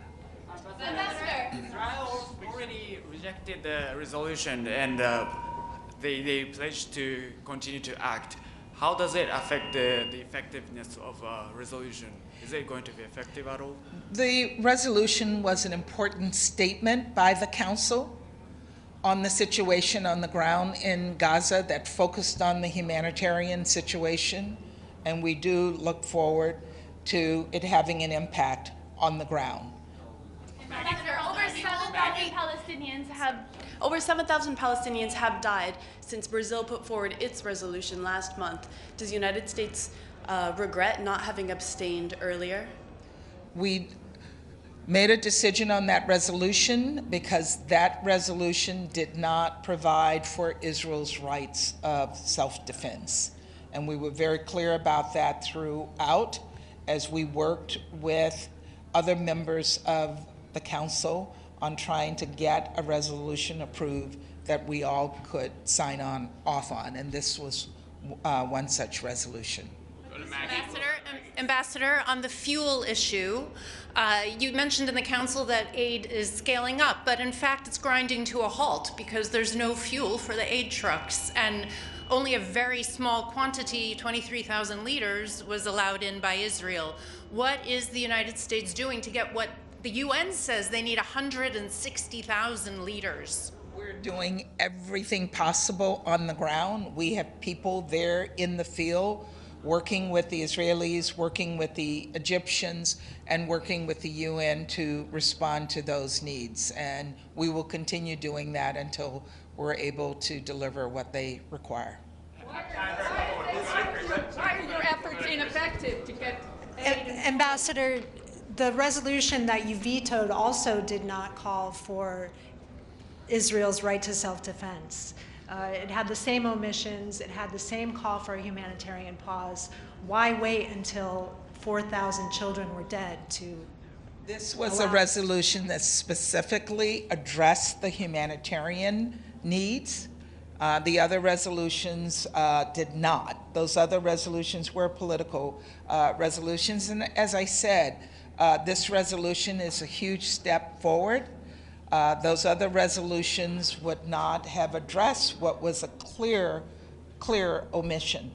Israel already rejected the resolution, and they pledged to continue to act. How does it affect the effectiveness of a resolution? Is it going to be effective at all? The resolution was an important statement by the Council on the situation on the ground in Gaza that focused on the humanitarian situation, and we do look forward to it having an impact on the ground. Over 7,000 Palestinians have died since Brazil put forward its resolution last month. Does the United States regret not having abstained earlier? We made a decision on that resolution because that resolution did not provide for Israel's rights of self-defense. And we were very clear about that throughout as we worked with other members of the council on trying to get a resolution approved that we all could sign off on. And this was one such resolution. Ambassador, on the fuel issue, you mentioned in the council that aid is scaling up, but in fact it's grinding to a halt because there's no fuel for the aid trucks, and only a very small quantity, 23,000 liters, was allowed in by Israel. What is the United States doing to get what the UN says they need 160,000 liters? We're doing everything possible on the ground. We have people there in the field working with the Israelis, working with the Egyptians, and working with the UN to respond to those needs. And we will continue doing that until we're able to deliver what they require. Why are your efforts ineffective to get aid? Ambassador, the resolution that you vetoed also did not call for Israel's right to self-defense. It had the same omissions, it had the same call for a humanitarian pause. Why wait until 4,000 children were dead to This was a resolution that specifically addressed the humanitarian needs. The other resolutions did not. Those other resolutions were political resolutions. And as I said, this resolution is a huge step forward. Those other resolutions would not have addressed what was a clear omission,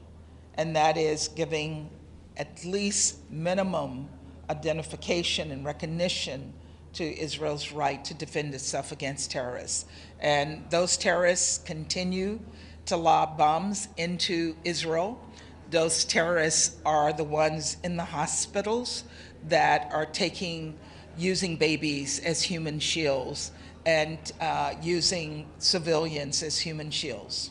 and that is giving at least minimum identification and recognition to Israel's right to defend itself against terrorists. And those terrorists continue to lob bombs into Israel. Those terrorists are the ones in the hospitals that are using babies as human shields and using civilians as human shields.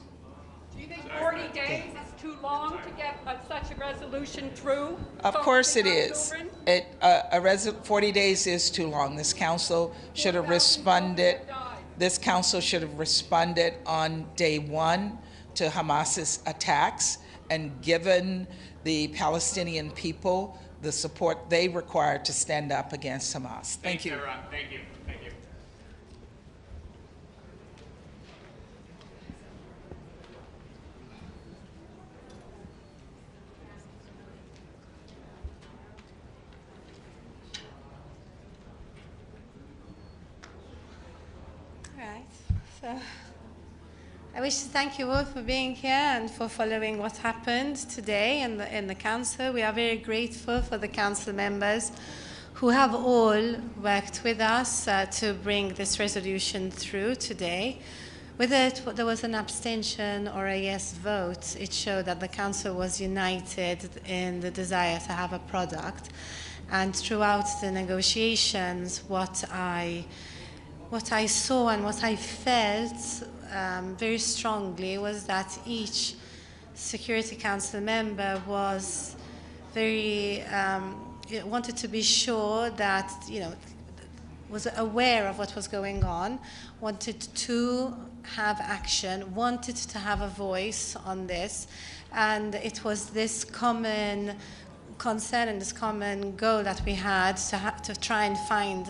Do you think 40 days is too long to get such a resolution through? Of course it is. 40 days is too long. This council should have responded. This council should have responded on day one to Hamas's attacks and given the Palestinian people the support they require to stand up against Hamas. Thank you. Everyone. Thank you. Thank you. All right. So I wish to thank you all for being here and for following what happened today in the council. We are very grateful for the council members who have all worked with us to bring this resolution through today. Whether there was an abstention or a yes vote, it showed that the council was united in the desire to have a product. And throughout the negotiations, what I saw and what I felt very strongly was that each Security Council member was very wanted to be sure that was aware of what was going on, wanted to have action, wanted to have a voice on this, and it was this common concern and this common goal that we had to try and find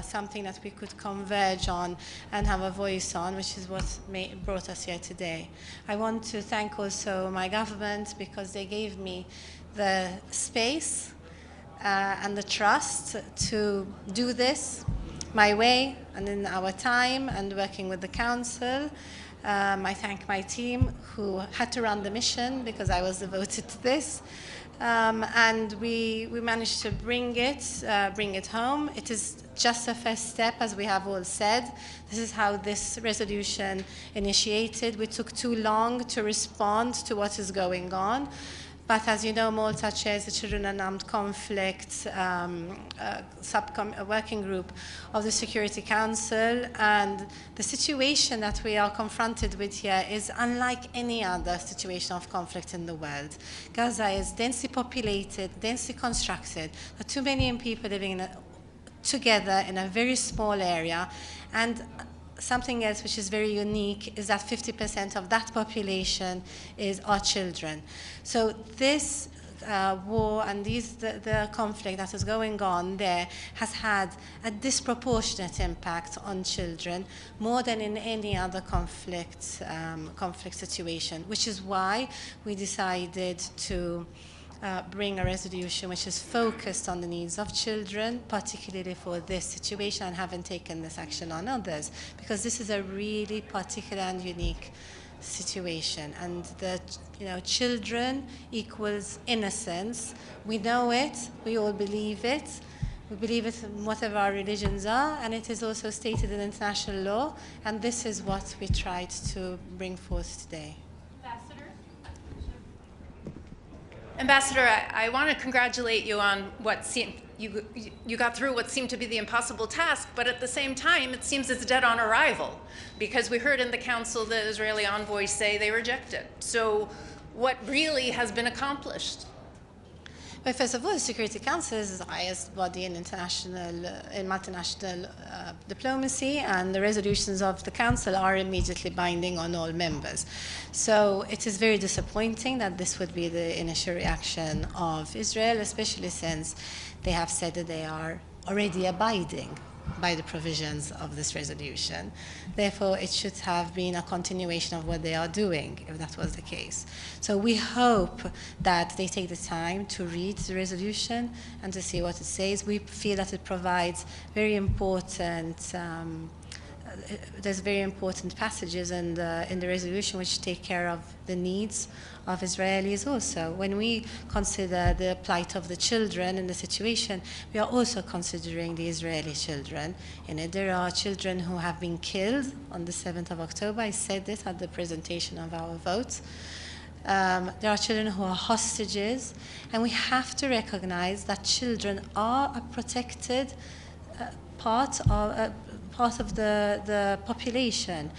something that we could converge on and have a voice on, which is what brought us here today. I want to thank also my government because they gave me the space and the trust to do this my way and in our time and working with the council. I thank my team who had to run the mission because I was devoted to this. And we managed to bring it home. It is just a first step, as we have all said. This is how this resolution initiated. We took too long to respond to what is going on. But as you know, Malta chairs the Children and Armed Conflict working group of the Security Council, and the situation that we are confronted with here is unlike any other situation of conflict in the world. Gaza is densely populated, densely constructed. There are too many people living together in a very small area, and something else which is very unique is that 50% of that population is our children. So this war and the conflict that is going on there has had a disproportionate impact on children, more than in any other conflict situation, which is why we decided to bring a resolution which is focused on the needs of children, particularly for this situation, and haven't taken this action on others, because this is a really particular and unique situation. And children equals innocence. We know it, we all believe it. We believe it in whatever our religions are, and it is also stated in international law, and this is what we tried to bring forth today. Ambassador, I want to congratulate you on what seemed, you got through what seemed to be the impossible task, but at the same time, it seems it's dead on arrival, because we heard in the council the Israeli envoys say they reject it. So what really has been accomplished? Well, first of all, the Security Council is the highest body in international, in multinational diplomacy, and the resolutions of the Council are immediately binding on all members. So it is very disappointing that this would be the initial reaction of Israel, especially since they have said that they are already abiding by the provisions of this resolution. Therefore, it should have been a continuation of what they are doing, if that was the case. So we hope that they take the time to read the resolution and to see what it says. We feel that it provides very important there's very important passages in the resolution which take care of the needs of Israelis also. When we consider the plight of the children in the situation, we are also considering the Israeli children. In it, there are children who have been killed on the 7th of October. I said this at the presentation of our vote. There are children who are hostages, and we have to recognize that children are a protected part of the population.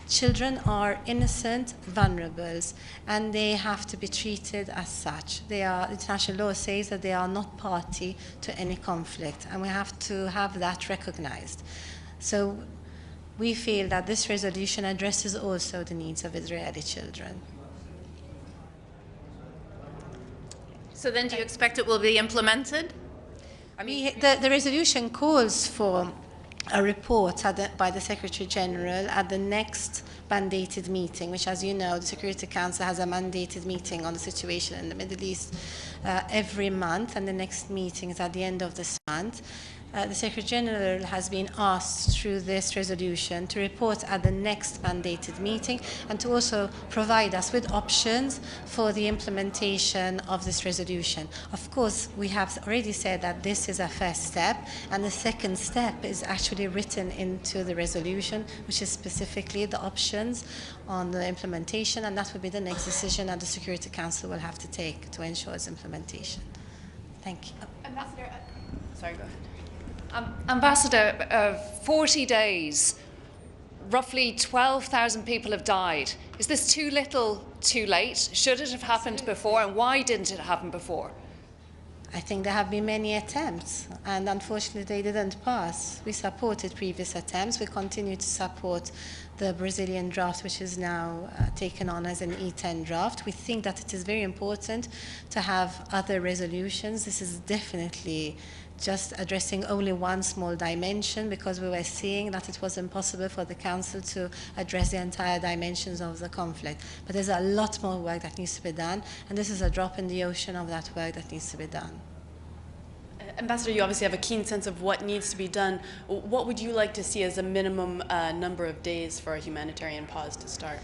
Children are innocent vulnerables, and they have to be treated as such. International law says that they are not party to any conflict, and we have to have that recognized. So we feel that this resolution addresses also the needs of Israeli children. So then do you expect it will be implemented? I mean, the resolution calls for a report by the Secretary General at the next mandated meeting, which, as you know, the Security Council has a mandated meeting on the situation in the Middle East every month, and the next meeting is at the end of this month. The Secretary General has been asked through this resolution to report at the next mandated meeting and to also provide us with options for the implementation of this resolution. Of course, we have already said that this is a first step, and the second step is actually written into the resolution, which is specifically the options on the implementation, and that will be the next decision that the Security Council will have to take to ensure its implementation. Thank you. Ambassador, sorry, go ahead. Ambassador, 40 days, roughly 12,000 people have died. Is this too little, too late? Should it have happened before, and why didn't it happen before? I think there have been many attempts, and unfortunately they didn't pass. We supported previous attempts. We continue to support the Brazilian draft, which is now taken on as an E10 draft. We think that it is very important to have other resolutions. This is definitely just addressing only one small dimension, because we were seeing that it was impossible for the Council to address the entire dimensions of the conflict. But there's a lot more work that needs to be done, and this is a drop in the ocean of that work that needs to be done. Ambassador, you obviously have a keen sense of what needs to be done. What would you like to see as a minimum number of days for a humanitarian pause to start?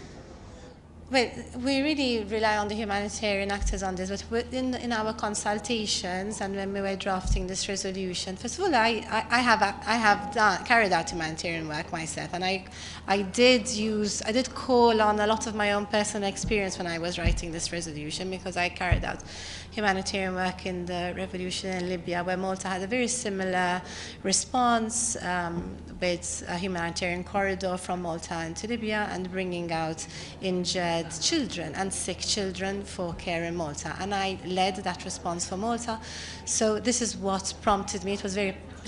Well, we really rely on the humanitarian actors on this, but in our consultations and when we were drafting this resolution, first of all, I have carried out humanitarian work myself, and I did call on a lot of my own personal experience when I was writing this resolution, because I carried out humanitarian work in the revolution in Libya, where Malta had a very similar response with a humanitarian corridor from Malta into Libya and bringing out injured children and sick children for care in Malta. And I led that response for Malta. So this is what prompted me. It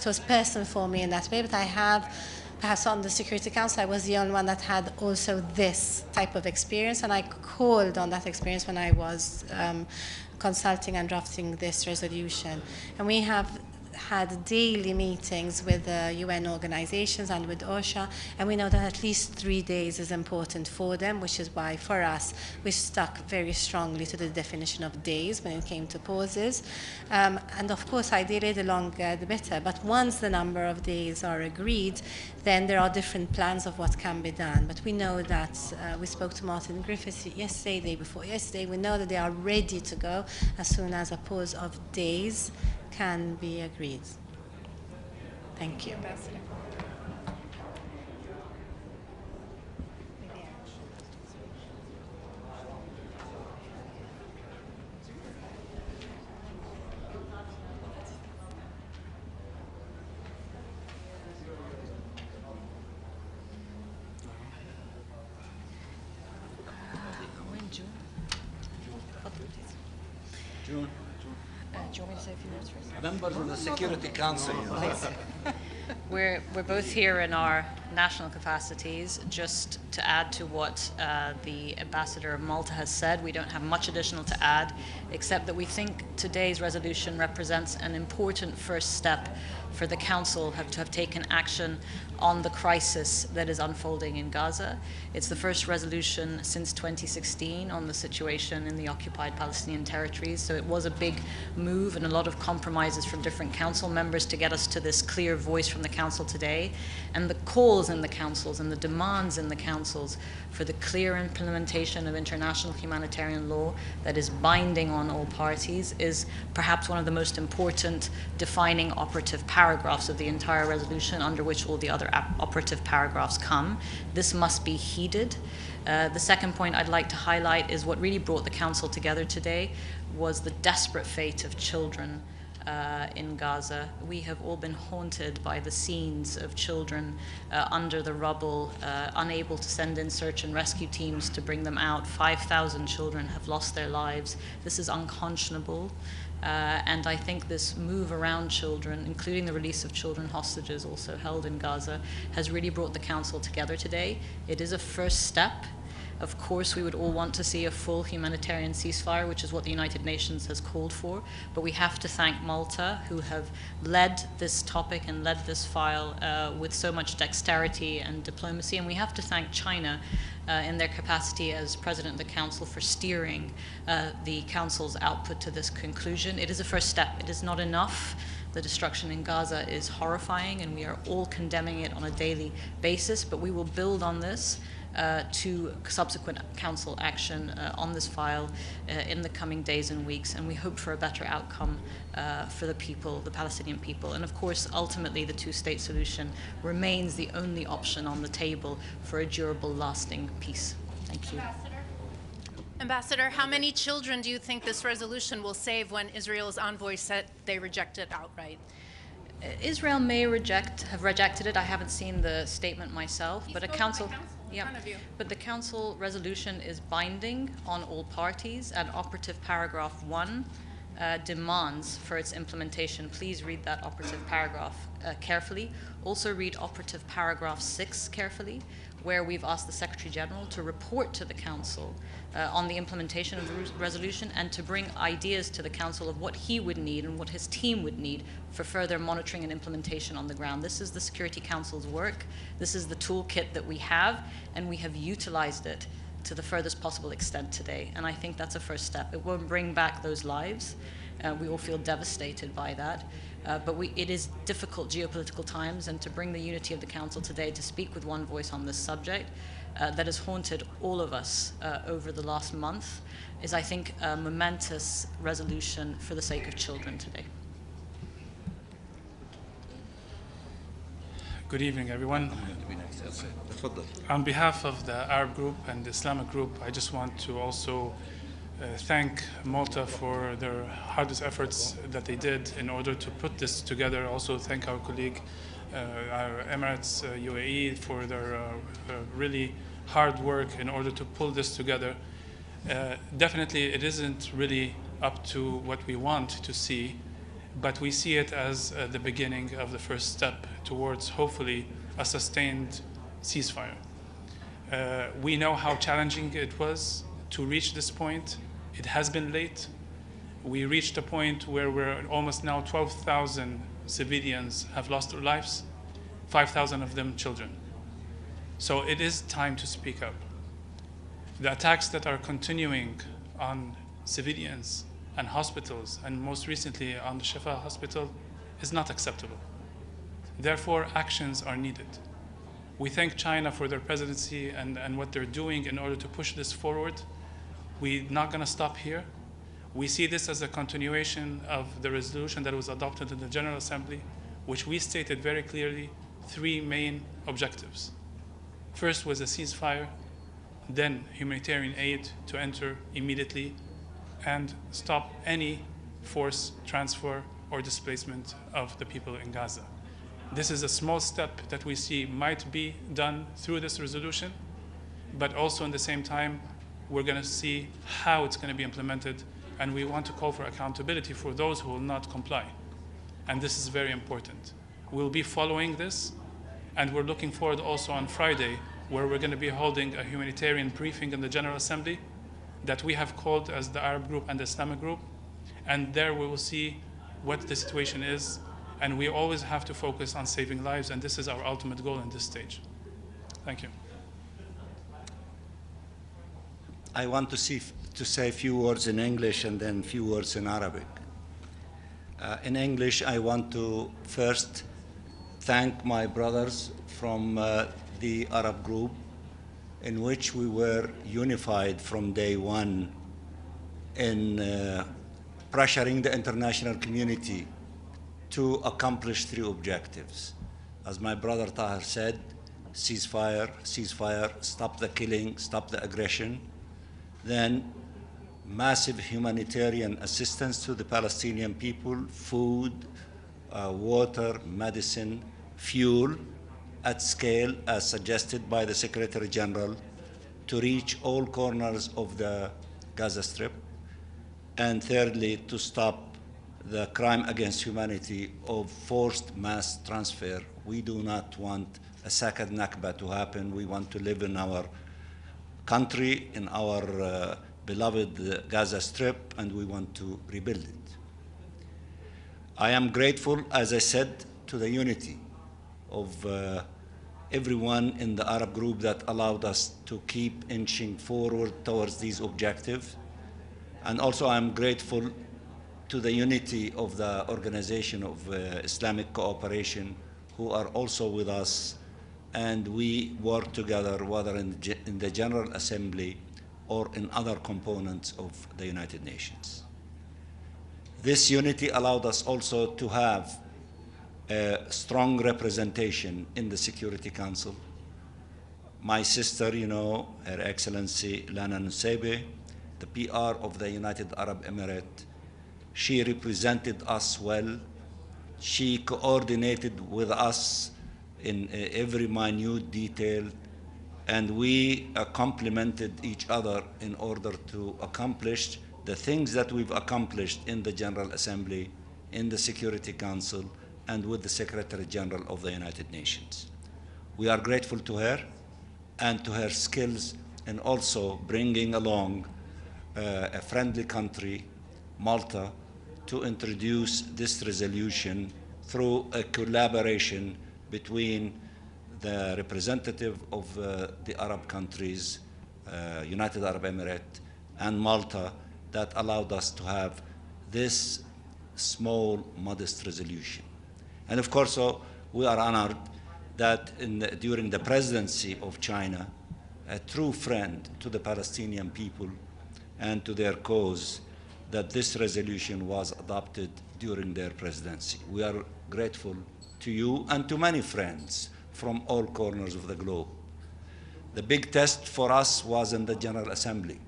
was personal for me in that way, but I have, perhaps on the Security Council, I was the only one that had also this type of experience, and I called on that experience when I was consulting and drafting this resolution. And we have had daily meetings with UN organizations and with OSHA, and we know that at least 3 days is important for them, which is why for us we stuck very strongly to the definition of days when it came to pauses. And of course, ideally the longer the better, but once the number of days are agreed, then there are different plans of what can be done. But we know that we spoke to Martin Griffiths yesterday, day before yesterday. We know that they are ready to go as soon as a pause of days can be agreed. Thank you. Ambassador. June. Do you want me to say a few words first? Members of the Security Council. We're both here in our national capacities. Just to add to what the Ambassador of Malta has said, we don't have much additional to add, except that we think today's resolution represents an important first step for the Council to have taken action on the crisis that is unfolding in Gaza. It's the first resolution since 2016 on the situation in the occupied Palestinian territories, so it was a big move and a lot of compromises from different Council members to get us to this clear voice from the Council today. And the calls in the Councils and the demands in the Councils for the clear implementation of international humanitarian law that is binding on all parties is perhaps one of the most important defining operative paragraphs of the entire resolution, under which all the other operative paragraphs come. This must be heeded. The second point I'd like to highlight is what really brought the Council together today was the desperate fate of children in Gaza. We have all been haunted by the scenes of children under the rubble, unable to send in search and rescue teams to bring them out. 5,000 children have lost their lives. This is unconscionable. And I think this move around children, including the release of children hostages also held in Gaza, has really brought the Council together today. It is a first step. Of course, we would all want to see a full humanitarian ceasefire, which is what the United Nations has called for. But we have to thank Malta, who have led this topic and led this file with so much dexterity and diplomacy. And we have to thank China in their capacity as President of the Council for steering the Council's output to this conclusion. It is a first step. It is not enough. The destruction in Gaza is horrifying, and we are all condemning it on a daily basis. But we will build on this to subsequent Council action on this file in the coming days and weeks, and we hope for a better outcome for the people, the Palestinian people. And of course, ultimately, the two-state solution remains the only option on the table for a durable, lasting peace. Thank you. Ambassador, how many children do you think this resolution will save when Israel's envoy said they reject it outright? Israel may have rejected it. I haven't seen the statement myself, but a Council. Yeah, but the Council resolution is binding on all parties, and operative paragraph 1 demands for its implementation. Please read that operative paragraph carefully. Also read operative paragraph 6 carefully, where we've asked the Secretary General to report to the Council on the implementation of the resolution and to bring ideas to the Council of what he would need and what his team would need for further monitoring and implementation on the ground. This is the Security Council's work. This is the toolkit that we have, and we have utilized it to the furthest possible extent today. And I think that's a first step. It won't bring back those lives. We all feel devastated by that. But it is difficult geopolitical times, and to bring the unity of the Council today to speak with one voice on this subject that has haunted all of us over the last month is, I think, a momentous resolution for the sake of children today. Good evening, everyone. On behalf of the Arab group and the Islamic group, I just want to also thank Malta for their hardest efforts that they did in order to put this together. Also thank our colleague, our Emirates, UAE, for their really hard work in order to pull this together. Definitely it isn't really up to what we want to see, but we see it as the beginning of the first step towards hopefully a sustained ceasefire. We know how challenging it was to reach this point. It has been late. We reached a point where we're almost now 12,000 civilians have lost their lives, 5,000 of them children. So it is time to speak up. The attacks that are continuing on civilians and hospitals, and most recently on the al-Shifa hospital, is not acceptable. Therefore, actions are needed. We thank China for their presidency and what they're doing in order to push this forward. We're not going to stop here. We see this as a continuation of the resolution that was adopted in the General Assembly, which we stated very clearly 3 main objectives. First was a ceasefire, then humanitarian aid to enter immediately, and stop any forced transfer or displacement of the people in Gaza. This is a small step that we see might be done through this resolution, but also in the same time, we're going to see how it's going to be implemented, and we want to call for accountability for those who will not comply. And this is very important. We'll be following this, and we're looking forward also on Friday, where we're going to be holding a humanitarian briefing in the General Assembly that we have called as the Arab group and the Islamic group. And there we will see what the situation is. And we always have to focus on saving lives. And this is our ultimate goal in this stage. Thank you. I want to say a few words in English and then a few words in Arabic. In English, I want to first thank my brothers from the Arab group, in which we were unified from day one in pressuring the international community to accomplish 3 objectives. As my brother Tahir said, ceasefire, ceasefire, stop the killing, stop the aggression. Then massive humanitarian assistance to the Palestinian people, food, water, medicine, fuel, at scale as suggested by the Secretary General to reach all corners of the Gaza Strip. And thirdly, to stop the crime against humanity of forced mass transfer. We do not want a second Nakba to happen. We want to live in our country, in our beloved Gaza Strip, and we want to rebuild it. I am grateful, as I said, to the unity of everyone in the Arab group that allowed us to keep inching forward towards these objectives. And also I'm grateful to the unity of the Organization of Islamic Cooperation, who are also with us, and we work together, whether in the General Assembly or in other components of the United Nations. This unity allowed us also to have a strong representation in the Security Council. My sister, you know, Her Excellency Lana Nusseibeh, the PR of the United Arab Emirates, she represented us well. She coordinated with us in every minute detail, and we complemented each other in order to accomplish the things that we've accomplished in the General Assembly, in the Security Council, and with the Secretary General of the United Nations. We are grateful to her and to her skills in also bringing along a friendly country, Malta, to introduce this resolution through a collaboration between the representative of the Arab countries, United Arab Emirates, and Malta, that allowed us to have this small, modest resolution. And of course, we are honored that during the presidency of China, a true friend to the Palestinian people and to their cause, that this resolution was adopted during their presidency. We are grateful to you and to many friends from all corners of the globe. The big test for us was in the General Assembly.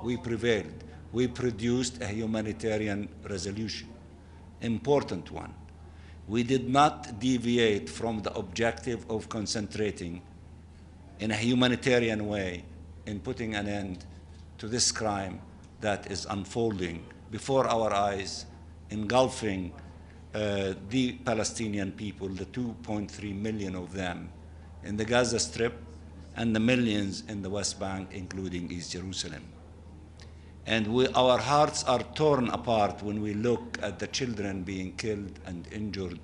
We prevailed. We produced a humanitarian resolution, important one. We did not deviate from the objective of concentrating in a humanitarian way in putting an end to this crime that is unfolding before our eyes, engulfing the Palestinian people, the 2.3 million of them in the Gaza Strip and the millions in the West Bank, including East Jerusalem. And our hearts are torn apart when we look at the children being killed and injured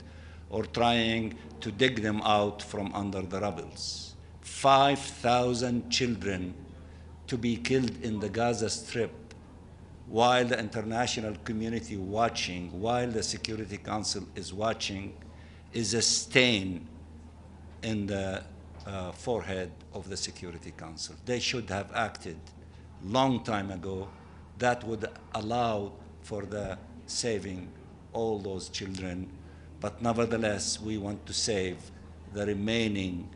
or trying to dig them out from under the rubbles. 5,000 children to be killed in the Gaza Strip while the international community watching, while the Security Council is watching, is a stain in the forehead of the Security Council. They should have acted long time ago. That would allow for the saving all those children. But nevertheless, we want to save the remaining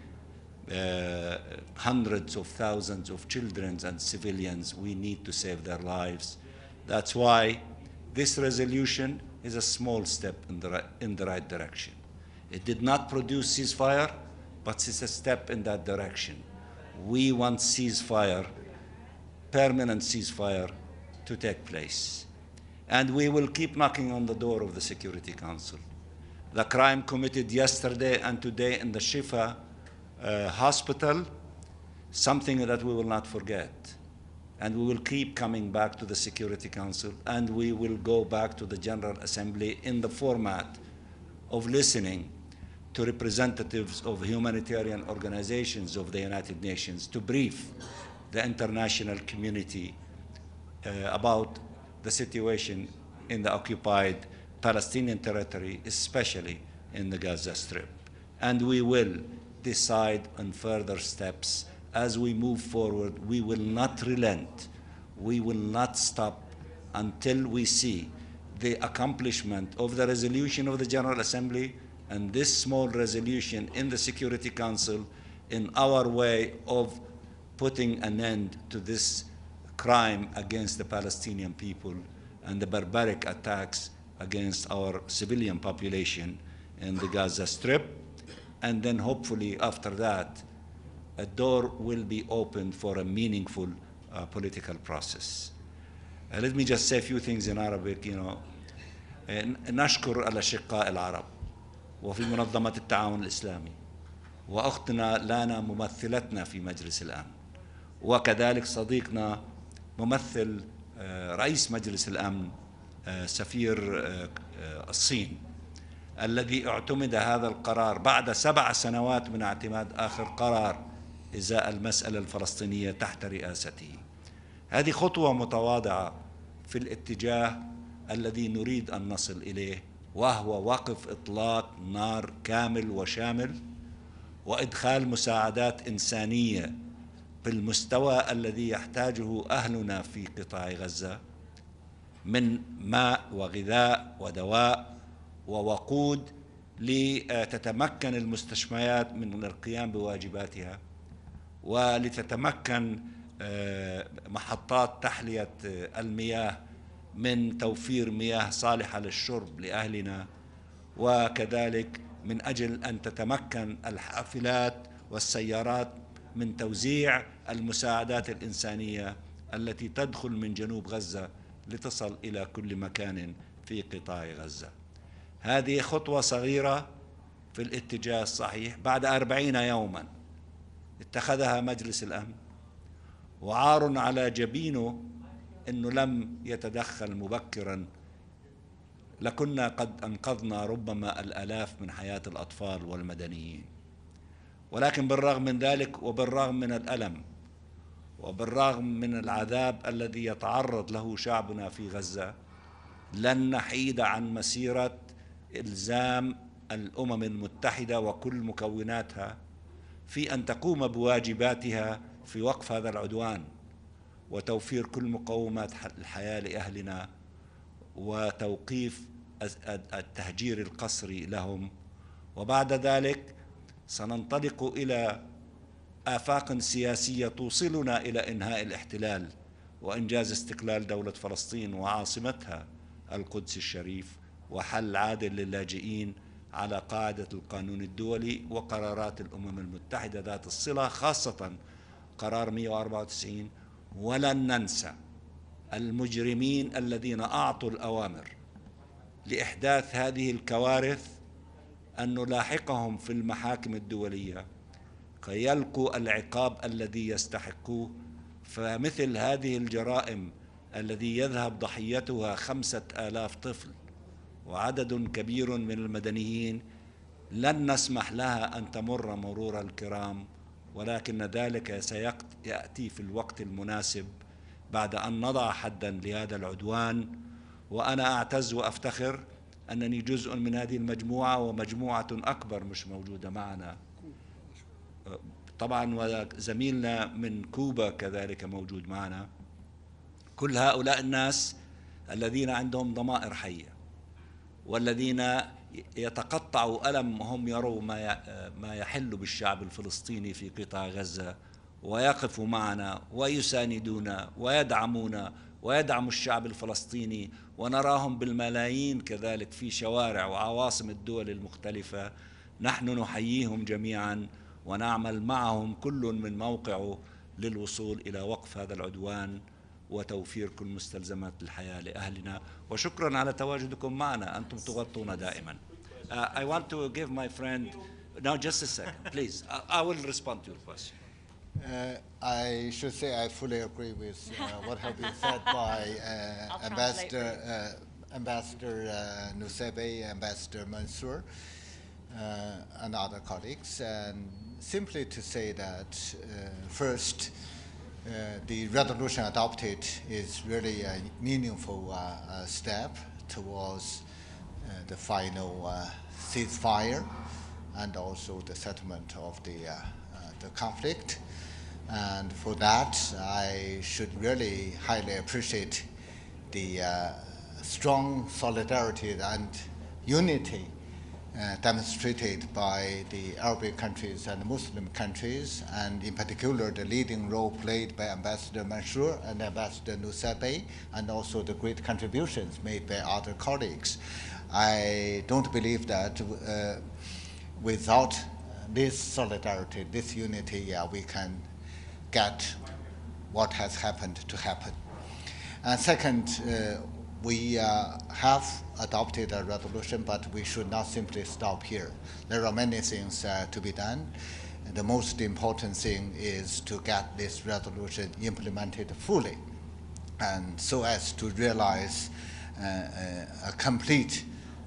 hundreds of thousands of children and civilians. We need to save their lives. That's why this resolution is a small step in the right direction. It did not produce ceasefire, but it's a step in that direction. We want ceasefire, permanent ceasefire, to take place. And we will keep knocking on the door of the Security Council. The crime committed yesterday and today in the al-Shifa hospital, something that we will not forget. And we will keep coming back to the Security Council, and we will go back to the General Assembly in the format of listening to representatives of humanitarian organizations of the United Nations to brief the international community about the situation in the occupied Palestinian territory, especially in the Gaza Strip. And we will decide on further steps as we move forward. We will not relent. We will not stop until we see the accomplishment of the resolution of the General Assembly and this small resolution in the Security Council in our way of putting an end to this crime against the Palestinian people and the barbaric attacks against our civilian population in the Gaza Strip. And then hopefully after that, a door will be opened for a meaningful political process. Let me just say a few things in Arabic. نشكر الأشقاء العرب وفي منظمة التعاون الإسلامي وأختنا لانا ممثلتنا في مجلس الأمن، وكذلك صديقنا ممثل رئيس مجلس الأمن سفير الصين الذي اعتمد هذا القرار بعد 7 سنوات من اعتماد آخر قرار إزاء المسألة الفلسطينية تحت رئاسته. هذه خطوة متواضعة في الاتجاه الذي نريد أن نصل إليه، وهو وقف إطلاق نار كامل وشامل وإدخال مساعدات إنسانية بالمستوى الذي يحتاجه أهلنا في قطاع غزة من ماء وغذاء ودواء ووقود لتتمكن المستشفيات من القيام بواجباتها، ولتتمكن محطات تحلية المياه من توفير مياه صالحة للشرب لأهلنا، وكذلك من أجل أن تتمكن الحافلات والسيارات من توزيع المساعدات الإنسانية التي تدخل من جنوب غزة لتصل إلى كل مكان في قطاع غزة. هذه خطوة صغيرة في الاتجاه الصحيح بعد 40 يوما اتخذها مجلس الأمن، وعار على جبينه أنه لم يتدخل مبكرا، لكنا قد أنقذنا ربما الآلاف من حياة الأطفال والمدنيين. ولكن بالرغم من ذلك وبالرغم من الألم وبالرغم من العذاب الذي يتعرض له شعبنا في غزة، لن نحيد عن مسيرة إلزام الأمم المتحدة وكل مكوناتها في أن تقوم بواجباتها في وقف هذا العدوان وتوفير كل مقومات الحياة لأهلنا وتوقيف التهجير القسري لهم. وبعد ذلك سننطلق إلى آفاق سياسية توصلنا إلى إنهاء الاحتلال وإنجاز استقلال دولة فلسطين وعاصمتها القدس الشريف وحل عادل للاجئين على قاعدة القانون الدولي وقرارات الأمم المتحدة ذات الصلة، خاصة قرار 194. ولن ننسى المجرمين الذين أعطوا الأوامر لإحداث هذه الكوارث أن نلاحقهم في المحاكم الدولية كي يلقوا العقاب الذي يستحقوه. فمثل هذه الجرائم الذي يذهب ضحيتها 5000 طفل وعدد كبير من المدنيين لن نسمح لها أن تمر مرور الكرام، ولكن ذلك سيأتي في الوقت المناسب بعد أن نضع حدا لهذا العدوان. وأنا أعتز وأفتخر أنني جزء من هذه المجموعة، ومجموعة أكبر مش موجودة معنا طبعا، وزميلنا من كوبا كذلك موجود معنا. كل هؤلاء الناس الذين عندهم ضمائر حية والذين يتقطعوا ألم وهم يروا ما يحل بالشعب الفلسطيني في قطاع غزة، ويقفوا معنا ويساندونا ويدعمونا ويدعموا الشعب الفلسطيني، ونراهم بالملايين كذلك في شوارع وعواصم الدول المختلفة. نحن نحييهم جميعا ونعمل معهم كل من موقعه للوصول إلى وقف هذا العدوان وتوفير كل مستلزمات الحياة لأهلنا. وشكرا على تواجدكم معنا، أنتم تغطونا دائما. I want to give my friend, now just a second, please. I will respond to your question. I should say I fully agree with what has been said by Ambassador Nusebe, Ambassador Mansour, and other colleagues. And simply to say that, first, the resolution adopted is really a meaningful step towards the final ceasefire and also the settlement of the conflict. And for that, I should really highly appreciate the strong solidarity and unity demonstrated by the Arabic countries and Muslim countries, and in particular the leading role played by Ambassador Mansour and Ambassador Nusebe, and also the great contributions made by other colleagues. I don't believe that without this solidarity, this unity, we can get what has happened to happen. And second, we have adopted a resolution, but we should not simply stop here. There are many things to be done. And the most important thing is to get this resolution implemented fully, and so as to realize a complete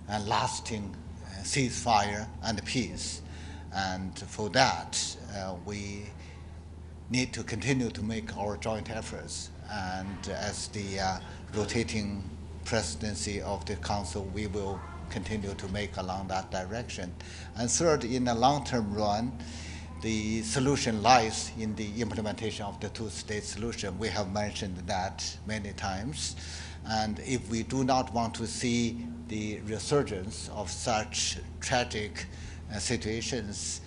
and lasting ceasefire and peace. And for that, we need to continue to make our joint efforts. And as the rotating presidency of the Council, we will continue to make along that direction. And third, in the long-term run, the solution lies in the implementation of the two-state solution. We have mentioned that many times. And if we do not want to see the resurgence of such tragic situations,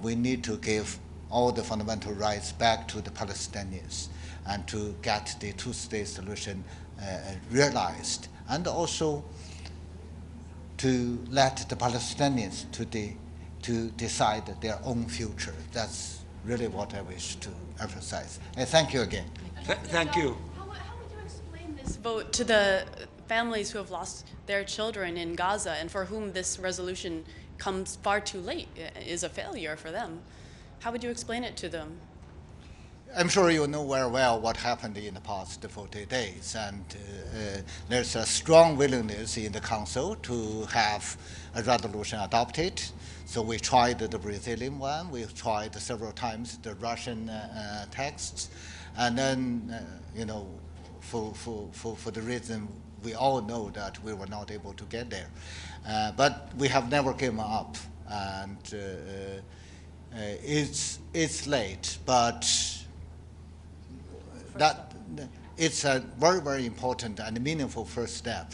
we need to give all the fundamental rights back to the Palestinians and to get the two-state solution realized, and also to let the Palestinians to decide their own future. That's really what I wish to emphasize. Thank you again. Thank you. How would you explain this vote to the families who have lost their children in Gaza and for whom this resolution comes far too late, is a failure for them? How would you explain it to them? I'm sure you know very well what happened in the past 40 days, and there's a strong willingness in the Council to have a resolution adopted. So we tried the Brazilian one, we tried several times the Russian texts, and then, for the reason we all know that we were not able to get there. But we have never given up, and it's late, but that it's a very, very important and meaningful first step.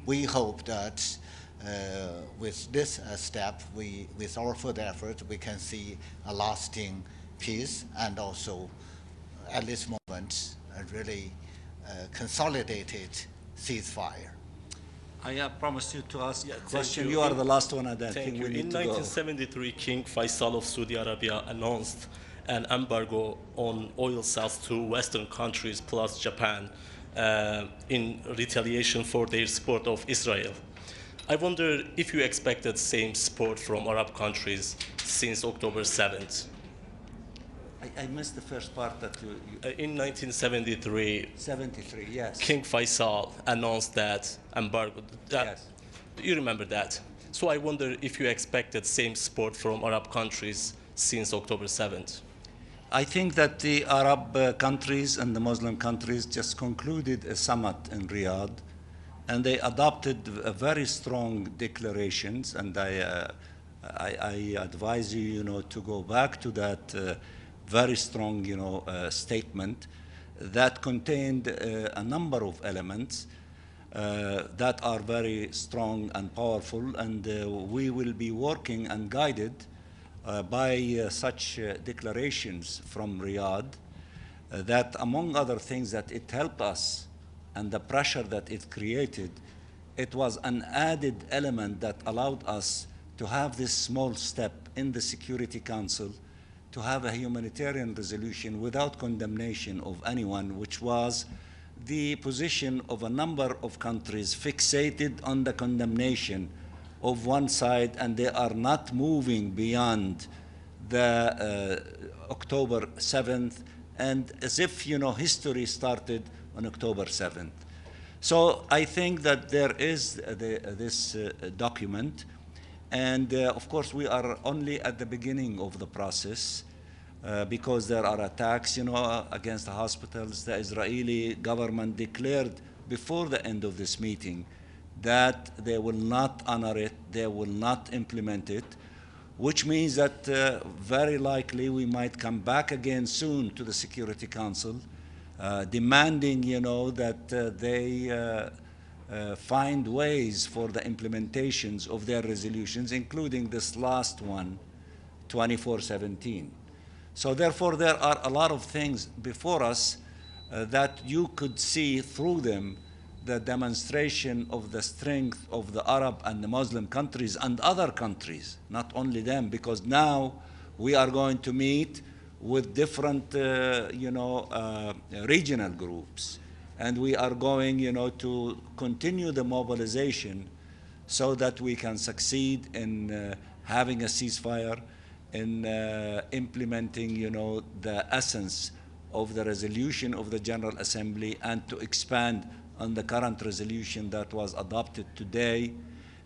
We hope that with this step, with our further effort, we can see a lasting peace and also, at this moment, a really consolidated ceasefire. I promised you to ask a question. You are the last one, and I think we need to go. In 1973, King Faisal of Saudi Arabia announced an embargo on oil sales to Western countries plus Japan in retaliation for their support of Israel. I wonder if you expected same support from Arab countries since October 7th. I missed the first part that you in 1973, yes. King Faisal announced that embargo. Yes. You remember that. So I wonder if you expected same support from Arab countries since October 7th. I think that the Arab countries and the Muslim countries just concluded a summit in Riyadh, and they adopted very strong declarations, and I advise you, to go back to that very strong, statement that contained a number of elements that are very strong and powerful, and we will be working and guided by such declarations from Riyadh that, among other things, that it helped us and the pressure that it created, it was an added element that allowed us to have this small step in the Security Council to have a humanitarian resolution without condemnation of anyone, which was the position of a number of countries fixated on the condemnation of one side, and they are not moving beyond the October 7th, and as if, history started on October 7th. So I think that there is this document, and of course we are only at the beginning of the process because there are attacks, against the hospitals. The Israeli government declared before the end of this meeting that they will not honor it, they will not implement it, which means that very likely we might come back again soon to the Security Council, demanding, that they find ways for the implementations of their resolutions, including this last one, 2417. So therefore, there are a lot of things before us that you could see through them the demonstration of the strength of the Arab and the Muslim countries and other countries, not only them, because now we are going to meet with different, regional groups, and we are going, to continue the mobilization so that we can succeed in having a ceasefire, in implementing, the essence of the resolution of the General Assembly, and to expand on the current resolution that was adopted today,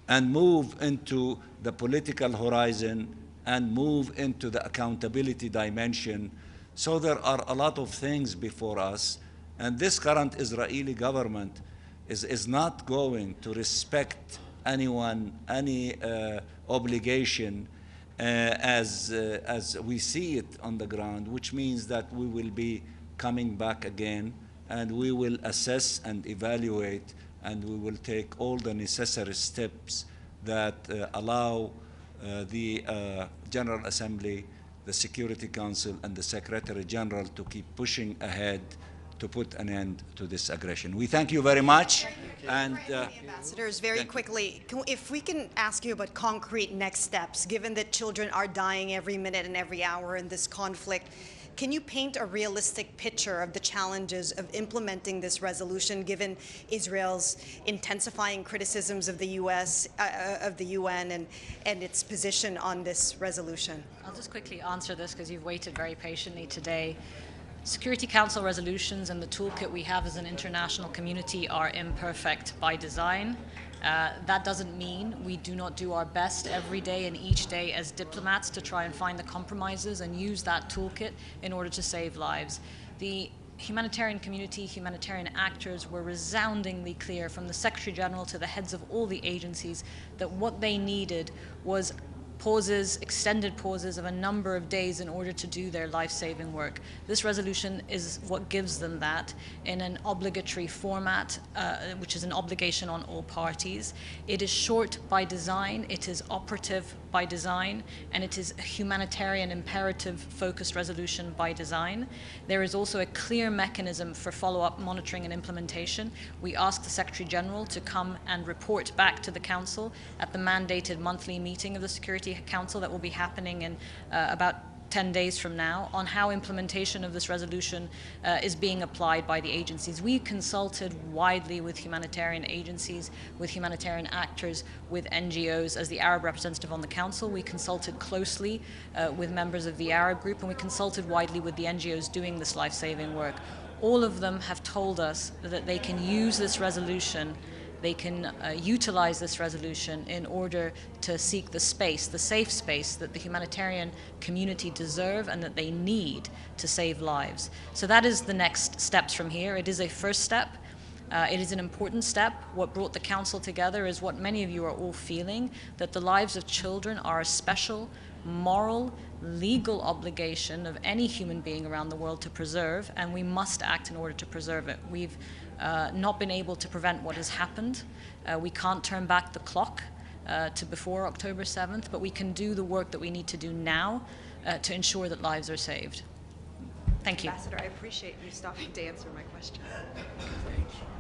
and move into the political horizon and move into the accountability dimension. So there are a lot of things before us, and this current Israeli government is not going to respect anyone, any obligation as we see it on the ground, which means that we will be coming back again, and we will assess and evaluate, and we will take all the necessary steps that allow the General Assembly, the Security Council, and the Secretary General to keep pushing ahead to put an end to this aggression. We thank you very much. And ambassadors, very quickly, if we can ask you about concrete next steps, given that children are dying every minute and every hour in this conflict, can you paint a realistic picture of the challenges of implementing this resolution, given Israel's intensifying criticisms of the U.S., of the UN, and its position on this resolution? I'll just quickly answer this because you've waited very patiently today. Security Council resolutions and the toolkit we have as an international community are imperfect by design. That doesn't mean we do not do our best every day and each day as diplomats to try and find the compromises and use that toolkit in order to save lives. The humanitarian community, humanitarian actors were resoundingly clear, from the Secretary General to the heads of all the agencies, that what they needed was pauses, extended pauses of a number of days in order to do their life-saving work. This resolution is what gives them that in an obligatory format, which is an obligation on all parties. It is short by design, it is operative by design, and it is a humanitarian imperative-focused resolution by design. There is also a clear mechanism for follow-up monitoring and implementation. We ask the Secretary General to come and report back to the Council at the mandated monthly meeting of the Security Council that will be happening in about 10 days from now on how implementation of this resolution is being applied by the agencies. We consulted widely with humanitarian agencies, with humanitarian actors, with NGOs. As the Arab representative on the Council, we consulted closely with members of the Arab group, and we consulted widely with the NGOs doing this life-saving work. All of them have told us that they can use this resolution, they can utilize this resolution in order to seek the space, the safe space that the humanitarian community deserve and that they need to save lives. So that is the next steps from here. It is a first step. It is an important step. What brought the Council together is what many of you are all feeling, that the lives of children are a special, moral, legal obligation of any human being around the world to preserve, and we must act in order to preserve it. We've not been able to prevent what has happened. We can't turn back the clock to before October 7th, but we can do the work that we need to do now to ensure that lives are saved. Thank you. Ambassador, I appreciate you stopping to answer my question. Thank you.